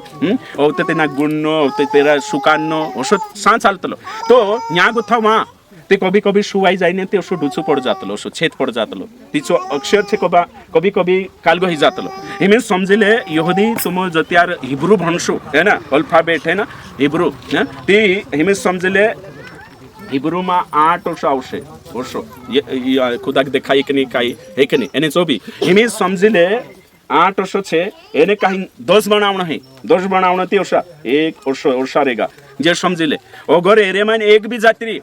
औते तेना गुणनो औते तेरा सुकानो ओसो सा चालतलो तो यहाँ गुथा वहाँ ते कभी कभी शुवाई जाइने ते ओसो डुचू पड़ जातलो ओसो छेद पड़ जातलो तीचो अक्षर छे कभी कभी कालगो ही जातलो हिमे समझिले यहूदी तुम जतियार हिब्रू भंशु है ना अल्फाबेट है ना हिब्रू ती हिमे समझिले हिब्रू में 8 वर्ष आवशे वर्ष ये खुदा देखा एक नहीं काई एक नहीं एने जो भी हिमी समझिले 8 वर्ष छे एने कहीं 10 बनावना है 10 बनावना ती वर्षा एक वर्षा रहेगा जे समझिले अगर एरे मान एक भी जात्री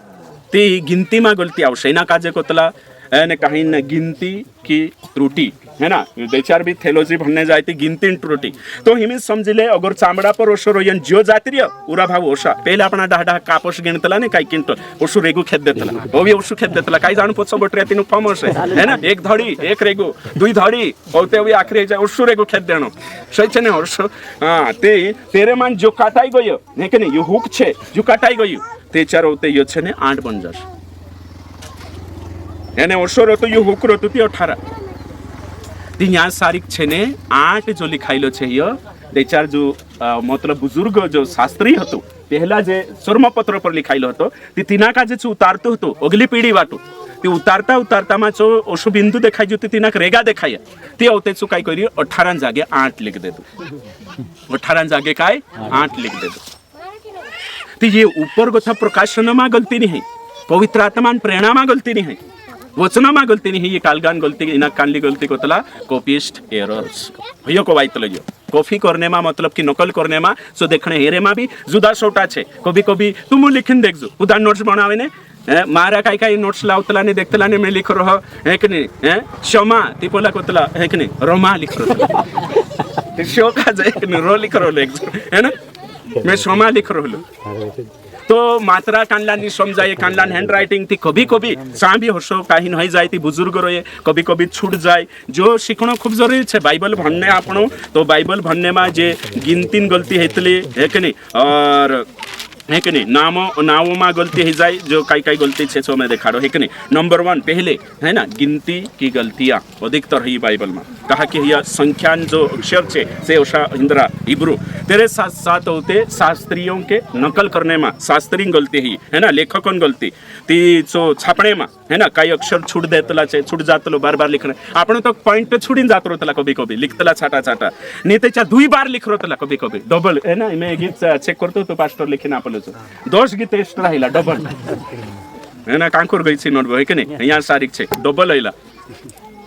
ती गिनती में गलती आवशे ना काजे कोतला एने कहीं न गिनती की त्रुटि है ना दो चार भी थेलोजी भरने जाए थी गिनती त्रुटि तो हिमी समझिले अगर चामड़ा पर ओशो रोयन जो जात्रिय उरा भाव ओशा पहले अपना डाहा कापोश गिनतला ने काई किंटल ओशो रेगु खेत देतला वो भी ओशो खेत देतला काई जान पोछो बटरे तीनु फमोस है ना एक धड़ी एक रेगु दुई धड़ी होते हुए आखिरी जाए ओशो रेगु खेत देनो सही ने ओशो हां ते तेरे मान जो काटाई गयो है के नहीं यो हुक छे जो काटाई गयो ते चार होते यो छे ने 8 बन जाश એને ઓછો રતો યો હુકરો તો તે 18 ती यहाँ सारिक छे ने 8 जो लिखाइलो छे यो दे चार जो मतलब बुजुर्ग जो शास्त्री हतो पहला जे स्वर्णपत्र पर लिखाइलो हतो ती तिना का जे उतारतो हतो अगली पीढ़ी वाटो ती उतारता उतारता मा जो ओशो बिंदु देखाई जो तिना रेगा देखाय ती औते छु काय करी 18 जागे 8 लिख दे दो 18 जागे काय 8 लिख दे दो ती ये ऊपर गथा प्रकाशन मा गलती नहीं है पवित्र आत्मा प्रेरणा मा गलती नहीं है वचना मा गलती नहीं है ये कालगान गलती इना कानली गलती कोतला कॉपिस्ट एरर्स भैया को वाइट लगियो कॉपी करने में मतलब कि नकल करने में सो देखने हेरे में भी जुदा सोटा छे कभी कभी तुम लिखिन देखजो उदा नोट्स बनावे ने मारा काई काई नोट्स लावतला ने देखतला ने मैं लिख रहो है कि नहीं है क्षमा तिपोला कोतला है कि नहीं रोमा लिख रहो शो का जाए कि नहीं रो लिख रहो है ना मैं क्षमा लिख रहो तो मात्रा कानला नहीं समझाए कानला हैंड राइटिंग थी कभी कभी सा भी हर्षो काही नहीं जाए थी बुजुर्ग रहे कभी कभी छूट जाए जो सीखना खूब जरूरी है बाइबल भरने आपनो तो बाइबल भरने में जे गिनती गलती हेतली है कि नहीं और है कि नहीं नामों में गलती हो जाए जो कई कई गलती छे सो मैं देखा रहा है कि नहीं नंबर 1 पहले है ना गिनती की गलतियाँ अधिकतर है बाइबल में कहा कि यह संख्यान जो अक्षर छे से ओशा हिंद्रा हिब्रू तेरे साथ साथ होते शास्त्रियों के नकल करने में शास्त्री गलती है ना लेखकों गलती ती जो छापने में है ना कई अक्षर छूट देतला छे छूट जातलो बार बार लिखने आपण तो पॉइंट छुड़ीन जात रहतला कभी कभी लिखतला छाटा छाटा नहीं तेच्या 2 बार लिख रहतला कभी कभी डबल है ना मैं गीत चेक करतो तो पास्टर लिखिन आपलो 10 गीत एक्स्ट्रा हिला डबल है ना कांकुर गई सी नोट है कि नहीं यहाँ सारिक छे डबल हिला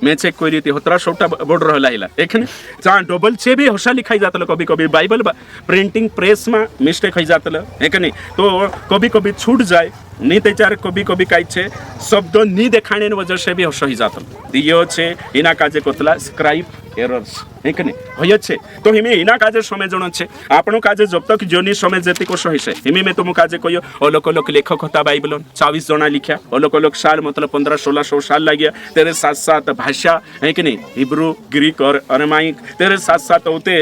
मैं चेक करी थी 17 बोर्ड रहला हिला एक जहाँ डबल छे भी होशा लिखाई जातलो कभी कभी बाइबल प्रिंटिंग प्रेस में मिस्टेक हो जातलो है कि नहीं तो कभी कभी छूट जाए नहीं तेचार कभी कभी काई छे शब्द नहीं देखाने वजह से भी होशो ही जातलो दियो छे इना काजे कोतला स्क्राइब एरर्स है कि नहीं होय छे तो हिमे इना काजे समझणो छे आपणो काजे जब तक जोनी समझ जेती को सही छे हिमे में तुम काजे कोयो अलग अलग लेखक होता बाइबल 24 जना लिखा अलग अलग साल मतलब 1500-1600 साल लग गया तेरे साथ साथ भाषा है कि नहीं हिब्रू ग्रीक और अरमाइक तेरे साथ साथ होते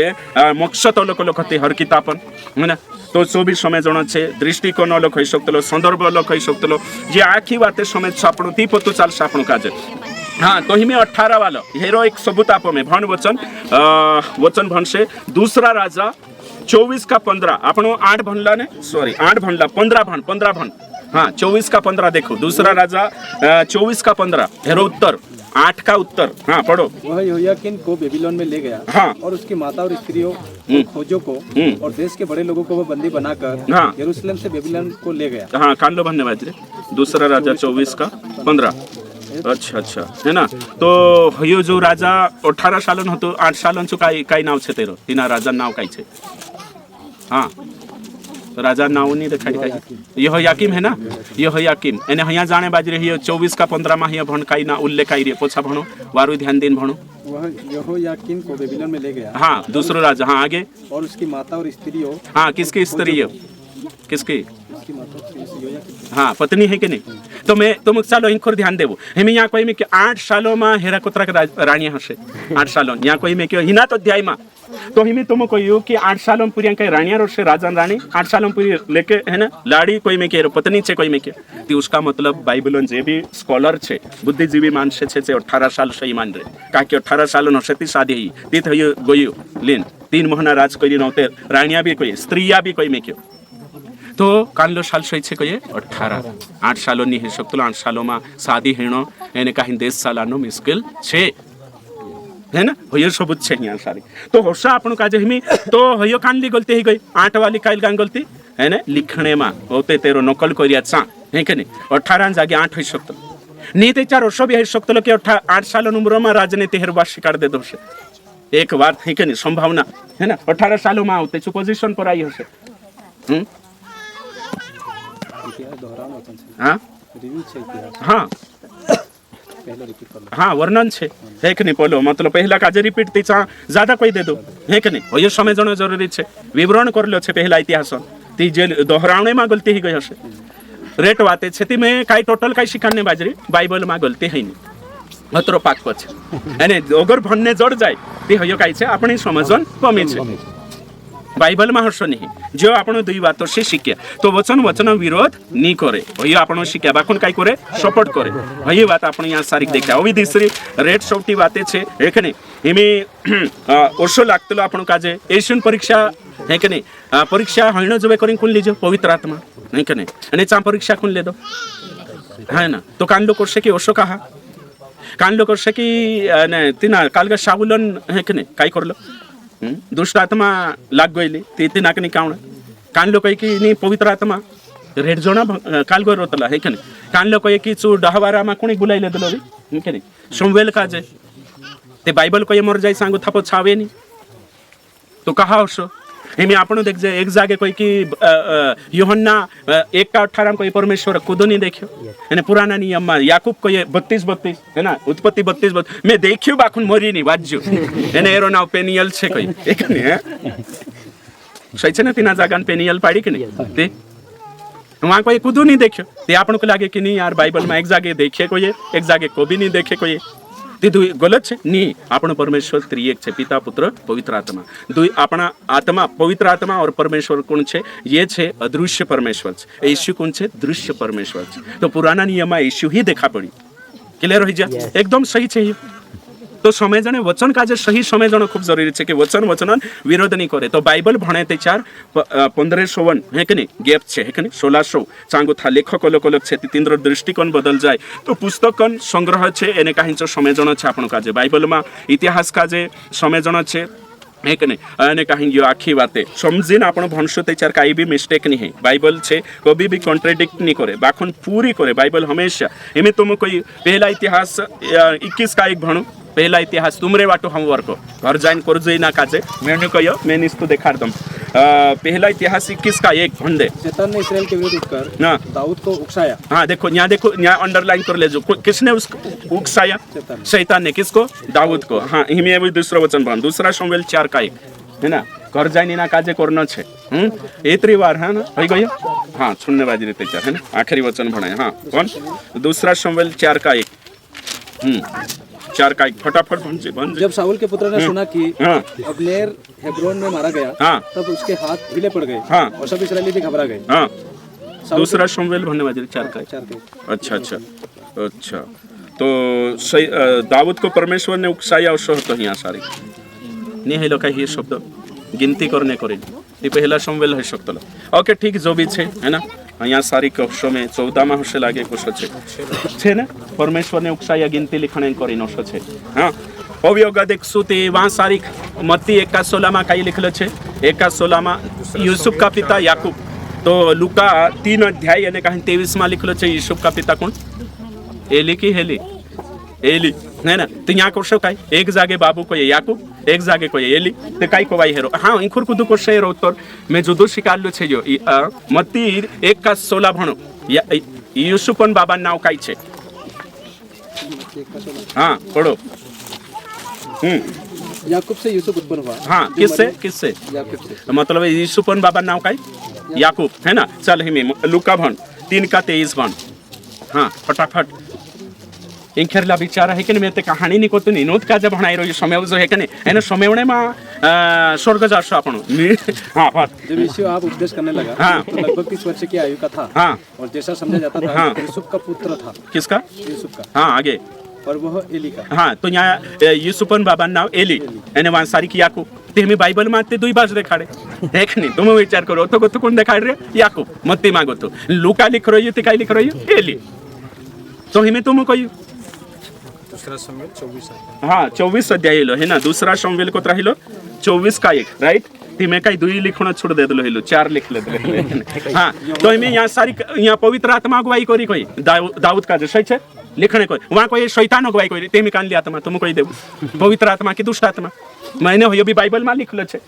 मकसद अलग अलग होते हर किताबन है ना तो सो भी समझणो छे दृष्टिकोण अलग होई सकतलो संदर्भ अलग होई सकतलो जे आखी बाते समझ आपणो ती पतो चाल आपणो काजे हाँ तो हिमे 18 वाला हेरो एक सबूत आप में भन वचन भन से दूसरा राजा 24 का 15 आपनो 8 भनला ने सॉरी 8 भनला 15 भन हाँ 24 का 15 देखो दूसरा राजा 24 का 15 हेरो उत्तर 8 का उत्तर हाँ पढ़ो वह योयाकीन को बेबीलोन में ले गया हाँ और उसकी माता और स्त्रियों खोजों को और देश के बड़े लोगों को वो बंदी बनाकर हाँ यरूशलेम से बेबीलोन को ले गया हाँ कान लो भन्ने बाजरे दूसरा राजा 24 का 15 अच्छा अच्छा है ना तो यो जो राजा 18 सालन होतो 8 सालन छु काय नाव छे तेरो तिना राजा नाव काय छे हाँ राजा नाव नहीं देखाई काय यो याकीम है ना यो याकीम एने हया जाने बाज रही 24 का 15 मा हिया भन काय ना उल्लेख आई रे पोछा भणो वारु ध्यान दिन भणो वह यहोयाकीन को बेबीलोन में ले गया हाँ दूसरा राजा हाँ आगे और उसकी माता और स्त्रियों हाँ किसकी स्त्री है किसकी हाँ पत्नी है कि नहीं तो मैं तुम चलो इनकोर ध्यान देवो हमें यहाँ कोई में कि 8 सालों में हेरा कोतरा के रानी हसे 8 सालों यहाँ कोई में क्यों हिना तो अध्याय में तो हमें तुम कहो कि 8 सालों में पूरी रानिया और से राजा रानी 8 सालों में पूरी लेके है ना लाड़ी कोई में के पत्नी छे कोई में के ती उसका मतलब बाइबल जे भी स्कॉलर छे बुद्धिजीवी मानसे छे 18 साल सही मान रहे का कि 18 साल नसेती शादी ही ती थयो गयो लेन 3 महीना राज कोई नौते रानिया भी कोई स्त्रिया भी कोई में क्यों तो कानलो साल सही छे कहे 18 8 सालों नहीं है सकतो 8 सालों में शादी हेणो एने कहीं 10 सालानो मुश्किल छे है ना होय सबूत छे यहाँ सारी तो होशा आपन काजे हिमी तो होय कानली गलती ही गई 8 वाली काइल गान गलती है ना लिखने में होते तेरो नकल करिया चा हे की नाही 18 जागे 8 होऊ शकतो नाही ते 4 वर्ष बी होऊ शकतो की 8 साल उम्रमा राजनीति हेरवा शिकार दे दो एक बार है कि नहीं संभावना है ना 18 सालों में होते पोजिशन पर आई हसे हाँ हाँ हाँ वर्णन छे है कि नहीं बोलो मतलब पहला काजे रिपीट तीचा ज्यादा कोई दे दो है कि नहीं ये समय जण जरूरी छे विवरण करलो छे पहला इतिहास ती जे दोहरावणे में गलती ही गई हसे रेट वाते छे ती में काई टोटल काई शिकाने बाजरी बाइबल में गलती है नहीं अतरो पाक छे અને અગર ભણને જડ જાય તે હયો કાઈ છે આપણી સમજણ કમી છે બાઇબલ માં હશો નહીં જો આપણો दुई વાતો છે શીખ્યા તો વચન વિરોધ ની કરે હયો આપણો શીખ્યા બાકુન કાઈ કરે સપોર્ટ કરે હયો વાત આપણે આ સારી દેખ્યા ઓવી દીસરી રેટ સૌટી વાતે છે હે કે નહીં એમે ઓછો લાગતલો આપણો કાજે એશિયન પરીક્ષા હે કે નહીં પરીક્ષા હણો જવે કરીને કોણ લીજો પવિત્ર આત્મા નહીં કે નહીં અને ચા પરીક્ષા કોણ લેદો હા ના તો કાંડો કરશે કે ઓછો કહા कांडलो करशे की तिना कालगा शाहुलन हे की नाही काय करलो दुष्ट आत्मा लाग गईली ती तिना की कावण कांडलो कही की नी पवित्र आत्मा रेड जोना कालगो रोतला हे की नाही कांडलो कही की चू डहवारा मा कोणी बुलाईले दिलो हे की नाही सोमवेल काजे ते बाइबल कही मोर जाई सांगू थापो छावे नी तो कहा हसो एमी आपण देख जे एक जागे कोई की यूहन्ना 1:18 कोई परमेश्वर खुद नहीं देखियो અને પુરાના નિયમમાં યાકૂબ કોઈએ 32 है ना उत्पत्ति 32 मैं देखियो બાખુન મોરી ની વાજ્યો એને એરો નામ પેનિયલ છે કોઈ એક ને સહી છે ને તીના જાગાન પેનિયલ પાડી કે નહીં તે वहाँ कोई खुद नहीं देखियो ते आपण को लागे कि नहीं यार बाइबल में एक जागे देखे कोई एक जागे को भी नहीं देखे कोई ते गलत है नहीं आपण परमेश्वर त्रिएक है पिता पुत्र पवित्र आत्मा दुई अपना आत्मा पवित्र आत्मा और परमेश्वर कौन है ये है अदृश्य परमेश्वर है यीशु कौन है दृश्य परमेश्वर है तो पुराना नियम में यीशु ही देखा पड़ी क्लियर हो जाए एकदम सही चाहिए तो समझने वचन काजे सही समझना खूब जरूरी है कि वचन विरोध नहीं करे तो बाइबल भणे ते 1551 है कि नहीं गैप है कि नहीं 1600 चांगो था लेखक अलग अलग है तीन दृष्टिकोण बदल जाए तो पुस्तकन संग्रह है एने कहीं समझना है आपण काजे बाइबल में इतिहास काजे समझना है है कि नहीं અને કहीं यो आखी बातें समझीने आपण भणशो ते चार काई भी मिस्टेक नहीं है बाइबल छे कभी भी कॉन्ट्राडिक्ट नहीं करे बाखुन पूरी करे बाइबल हमेशा एमे तुम कोई पहला इतिहास 21 का एक भणो पहला इतिहास तुमरे वाटो हम वर्को घर जाइन कर जइना काजे मैंने कहियो मैं निस्तो देखाड़ दम पहला इतिहास 21 का एक भंडे शैतान ने इस्राएल के विरुद्ध उठकर दाऊद को उकसाया हाँ देखो यहाँ अंडरलाइन कर ले जो किसने उसको उकसाया शैतान ने किसको दाऊद को हाँ हिमे भी दूसरा वचन बन दूसरा शमूएल 4 का 1 है ना घर जाइन ना काजे करना छे एतरी वार है ना हो गयो हाँ सुनने बाजी रीते चार है ना आखिरी वचन भणाए हाँ कौन दूसरा शमूएल 4 का 1 4 का 1 फटाफट बन जब शाऊल के पुत्र ने सुना कि अब्नेर हेब्रोन में मारा गया तब उसके हाथ ढीले पड़ गए और सब इस्राएली भी घबरा गए दूसरा शमूएल भरने वाले 4 का अच्छा अच्छा अच्छा तो दाऊद को परमेश्वर ने उकसाया और तो यहाँ सारी नहीं है लोग ये शब्द गिनती करने करे ये पहला शमूएल है शब्द ओके ठीक जो भी है ना यहाँ सारी कक्षों में 14 में होशे लागे कुछ छे ना परमेश्वर ने उकसाया गिनती लिखने करी नशो छे हाँ अवयोगा देखसु ते वहाँ सारी मत्ती 1:16 में कई लिखल छे 1:16 में यूसुफ का पिता याकूब तो लूका 3 अध्याय यानी कहीं 23 में लिखल छे यूसुफ का पिता कौन एली की हेली एली है ना तो यहाँ क्वेश्चन काय एक जागे बाबू को ये याकूब एक जागे को ये एली तो काय को वाई हेरो हाँ इंखुर कुदू क्वेश्चन हेरो उत्तर मैं जुदो शिकारलो छे जो मत्ती 1:16 भणो यूसुफन बाबा नाव काय छे हाँ पढ़ो याकूब से यूसुफ उत्पन्न हुआ हाँ किससे याकूब से मतलब यूसुफन बाबा नाव काय याकूब है ना चल हिमे लूका भण 3:23 भण हाँ फटाफट इंखेरला बिचारा है कि मैं ते कहानी नहीं कोतो नहीं नोट का जब भणाई रो समय जो है कि एने समयवणे में स्वर्ग जाशो आपण हां बात जब यीशु आप उपदेश करने लगा तो लगभग 30 वर्ष की आयु का था हाँ और जैसा समझा जाता था यूसुफ का पुत्र था किसका यूसुफ का हाँ आगे और वह एली का हाँ तो यहाँ यूसुफन बाबा नाव एली एने वहाँ सारी की याकूब ते हमें बाइबल में आते 2 बाज देखाड़े है कि नहीं तुम विचार करो तो कौन देखाड़ रहे याकूब मत्ती मांगो तो लूका लिख रही है काय लिख रही है एली तो हमें तुम कोई दूसरा शमूएल 24 हाँ 24 अध्याय है ना दूसरा शमूएल को राहिलो 24 का 1 राइट तिमे कई दुई लिखना छोड़ दे दलो हेलो 4 लिख ले हाँ तो इमे यहाँ सारी यहाँ पवित्र आत्मा अगुवाई करी कोई दाऊद का सही छे लिखने कोई वहाँ कोई शैतान अगुवाई करी तेमी कान ली आत्मा तुम कोई देव पवित्र आत्मा की दुष्ट आत्मा मैंने हो भी बाइबल में लिखलो छे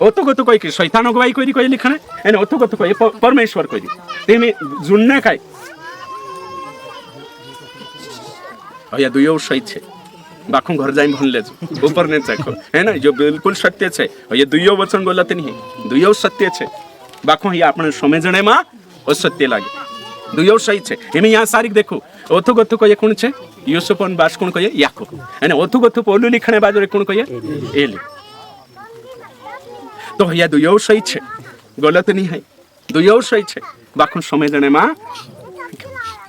ओतो गतो कोई शैतान अगुवाई करी कोई लिखने एने ओतो गतो कोई परमेश्वर कोई तेमी जुन्ने काई या दुयो सही छे बाखों घर जाई भन ले ऊपर ने देखो है ना जो बिल्कुल सत्य छे ये दुयो वचन गलत नहीं है दुयो सत्य छे बाखों ये आपने समझने में ओ सत्य लागे दुयो सही छे एमे यहाँ सारिक देखो ओथु गथु को ये कौन छे यूसुफन बास कौन को ये याकूब है ओथु गथु पोलू लिखने बाजरे कौन को ये एली तो ये दुयो सही छे गलत नहीं है दुयो सही छे बाखों समझने में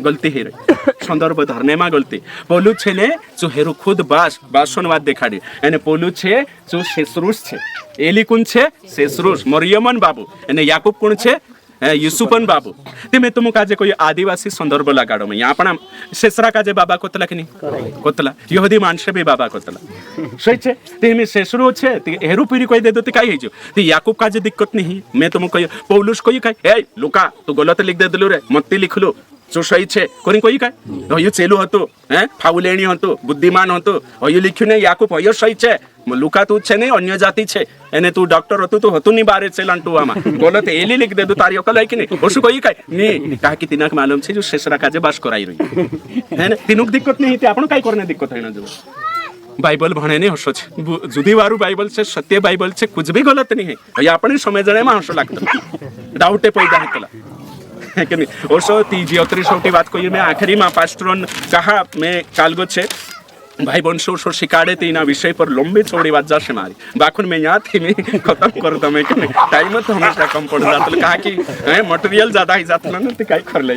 गलती ही रही संदर्भ धरने में गलती पोलू छे ने जो हेरु खुद बासनवाद देखाड़ी एने पोलू छे जो शेषरुष छे एली कुन छे शेषरुष मरियमन बाबू एने याकूब कुन छे यूसुफन बाबू तेमे तुम काजे कोई आदिवासी संदर्भ लगाड़ो में यहाँ पण शेषरा काजे बाबा कोतला कि नहीं कोतला यहूदी मानसे भी बाबा कोतला सही छे तेमे शेषरो छे ते हेरु पीरी कोई दे दो ते काई हेजो ते याकूब काजे दिक्कत नहीं मैं तुम कोई पौलुस कोई काई ए लुका तू गलत लिख दे दलो रे मत्ती लिखलो जो सही छे कोनी कोई काय हयो चेलू हतो हैं फाउलेणी हतो बुद्धिमान हतो हयो लिख्यु ने याकूब हयो सही छे लुका तू छे ने अन्य जाति छे एने तू डॉक्टर हतो तो हतु नी बारे चेलांटू आमा गलत एली लिख दे दो तारी अकल है कि नहीं ओसु कोई काय नी काहे कि तिनक मालूम छे जो शेषरा काजे बास कराई रही है ना तिनुक दिक्कत नहीं ते आपण काय करने दिक्कत है ना जो बाइबल भणे ने हसो छे जुदी वारू बाइबल छे सत्य बाइबल छे कुछ भी गलत नहीं है हय आपण समझणे में हसो लागतो डाउटे पैदा हेतला है कि नहीं और सो तीजी और त्रिशोटी बात को ये मैं आखिरी में पास्टरों कहा मैं कालगो छे भाई बंशो सो शिकाड़े तीना विषय पर लंबी चौड़ी बात जा मारी बाखुन में यहाँ थी मैं खत्म कर दो मैं कि टाइम तो हमेशा कम पड़ जाता है कहा कि मटेरियल ज्यादा ही जाता ना तो कई कर ले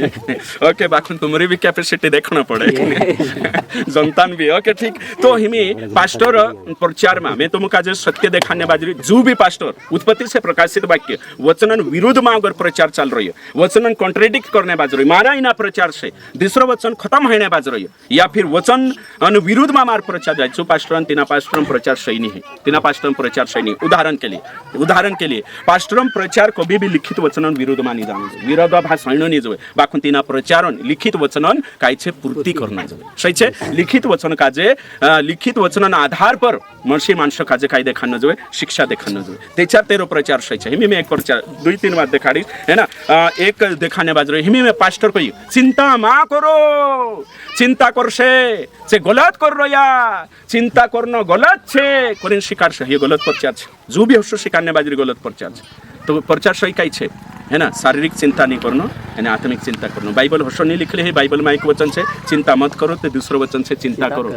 ओके बाखुन तुम्हारी भी कैपेसिटी देखना पड़े जनतान भी ओके ठीक तो हिमी पास्टर प्रचार में मैं तुम काजे सत्य देखाने बाजरी जो भी पास्टर उत्पत्ति से प्रकाशित वाक्य वचनन विरुद्ध में अगर प्रचार चल रही है वचनन कॉन्ट्रेडिक्ट करने बाज रही मारा इना प्रचार से दूसरा वचन खत्म होने बाज रही है या फिर वचन विरुद्ध मार प्रचार जाए जो पास्टरन तिना पास्टरम प्रचार सही नहीं है तिना पास्टरम प्रचार सही नहीं उदाहरण के लिए पास्टरम प्रचार कभी भी लिखित वचनन विरुद्ध मानी जाने विरोधाभास हण नहीं जोए बाखुन तिना प्रचारन लिखित वचनन काय छे पूर्ति करना जोए सही छे लिखित वचन काजे लिखित वचनन आधार पर मनुष्य मानस काजे काय देखान जोए शिक्षा देखान जोए तेचार तेरो प्रचार सही छे हिमी में एक प्रचार 2-3 बार देखाड़ी है ना एक देखाने बाज रही हिमी में पास्टर कोई चिंता मा करो चिंता करसे से गलत कर रोया चिंता करना गलत छे करें शिकार से ये गलत प्रचार छे जो भी हसो शिकारने बाजरी गलत प्रचार छे तो प्रचार सही काई छे है ना शारीरिक चिंता नहीं करना है ना आत्मिक चिंता करना बाइबल हसो नहीं लिखले है बाइबल में एक वचन से चिंता मत करो तो दूसरा वचन से चिंता करो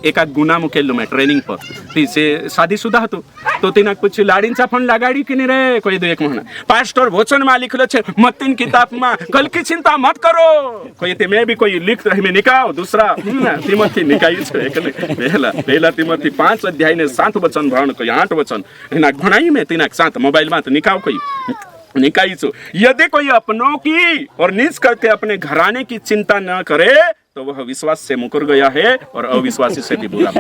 एक गुना मुकेल मैं ट्रेनिंग पर ती से शादीशुदा हतो तो तिना कुछ लाड़ींचा फण लगाड़ी कि नहीं रे कोई दो एक महीना पास्टर वचन में लिखलो छे मत्तीन किताब में कल की चिंता मत करो कोई ते मैं भी कोई लिख रही में निकाओ दूसरा तिमोथी निकाई छे एक पहला तिमोथी 5 अध्याय ने 7 वचन भण कोई 8 वचन इना भणाई में तिना 7 मोबाइल में तो निकाओ कोई निकाई छो यदि कोई अपनों की और निज करके अपने घराने की चिंता न करे तो वह विश्वास से मुकर गया है और अविश्वासी से भी बुरा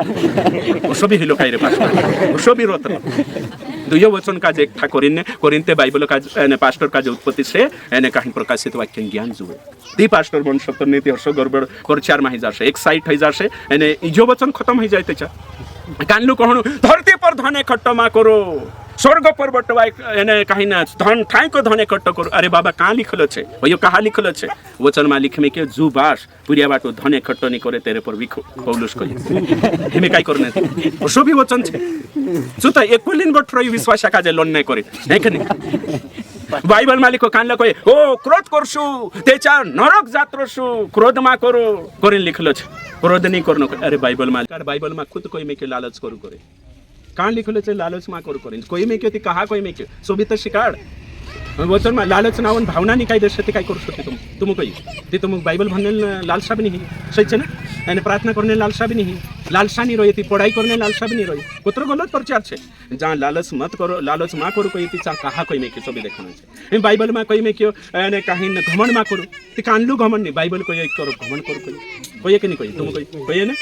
उसो भी हिलो खाई रे पास्टर उसो भी रोत दुयो वचन का एक था कोरिन्थे बाइबल का पास्टर का उत्पत्ति से एने कहीं प्रकाशित वाक्य ज्ञान जुए ती पास्टर मन सत्तर नीति हर्ष गड़बड़ प्रचार में ही जासे एक साइड ही जासे एने इजो वचन खत्म हो जाए तेचा कानलु कहनु धरती पर धने खट्टमा करो स्वर्ग पर बटवाई एने कहीं ना धन ठाई को धने कट्ट करो अरे बाबा कहाँ लिखलो छे यो कहाँ लिखलो छे वचन में लिखे में के जू बास पुरिया बाटो धने खट्ट नहीं करे तेरे पर विखो पौलुस को हिमे काई करने ओसो भी वचन छे जुता एकुलिन बटरई विश्वास काजे लोन नहीं करे है कि नहीं बाइबल मालिक को कान लकोय ओ क्रोध करसु तेचा नरक जात्रसु क्रोध मा करो करिन लिखलो छे क्रोध नहीं करनो अरे बाइबल में खुद कोई में के लालच करू करे कहाँ लिखलो छे लालच मा करू करे कोई में क्यों कहा कोई में क्यों सोबित शिकाड़ वचन में लालच नावन भावना निकाय दे ते काय करू शकते तुम कोई ते तुम बाइबल भन्ने लालसा भी नहीं सही छे ना यानी प्रार्थना करने लालसा भी नहीं लालसा नहीं रही थी पढ़ाई करने लालसा भी नहीं रही कोतरो गलत प्रचार छे जहाँ लालच मत करो लालच मा करो कोई ती कहा कोई में के सब देखना छे बाइबल में कोई में क्यों यानी कहीं घमंड मा करो ते कानलू घमंड नहीं बाइबल कोई एक करो घमंड करो कोई के नहीं कोई तुम कोई है ना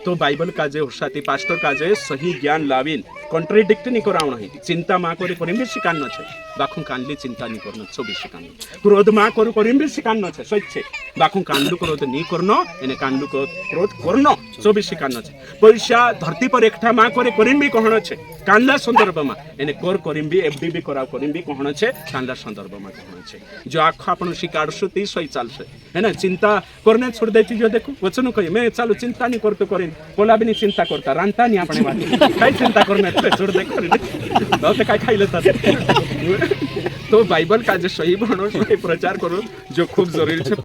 तो बाइबल का जे होशाती पास्टर का जे सही ज्ञान लावीन कॉन्ट्रेडिक्ट नहीं कराव नहीं चिंता मा करे करिम भी शिकान छे बाखु कानली चिंता नहीं करनो सो भी शिकान क्रोध मा करू करिम भी शिकान छे सच्चे बाखु कानलु क्रोध नहीं करनो एने कानलु क्रोध करनो सो भी शिकान छे पैसा धरती पर एकठा मा करे करिम भी कहण छे कानला संदर्भ मा एने कोर करिम भी एफडी भी कराव करिम भी कहण छे कानला संदर्भ मा कहण छे जो आँख आपण शिकार सुती सही चाल से है ना चिंता करने छोड़ देती जो देखो वचन कही मैं चालू चिंता नहीं करते करें कोला भी नहीं चिंता करता रांता नहीं अपने बात काय चिंता करने छोड़ दे कर काय खाई लेता तो बाइबल का जो सही बनो सही प्रचार करो जो खूब जरूरी है।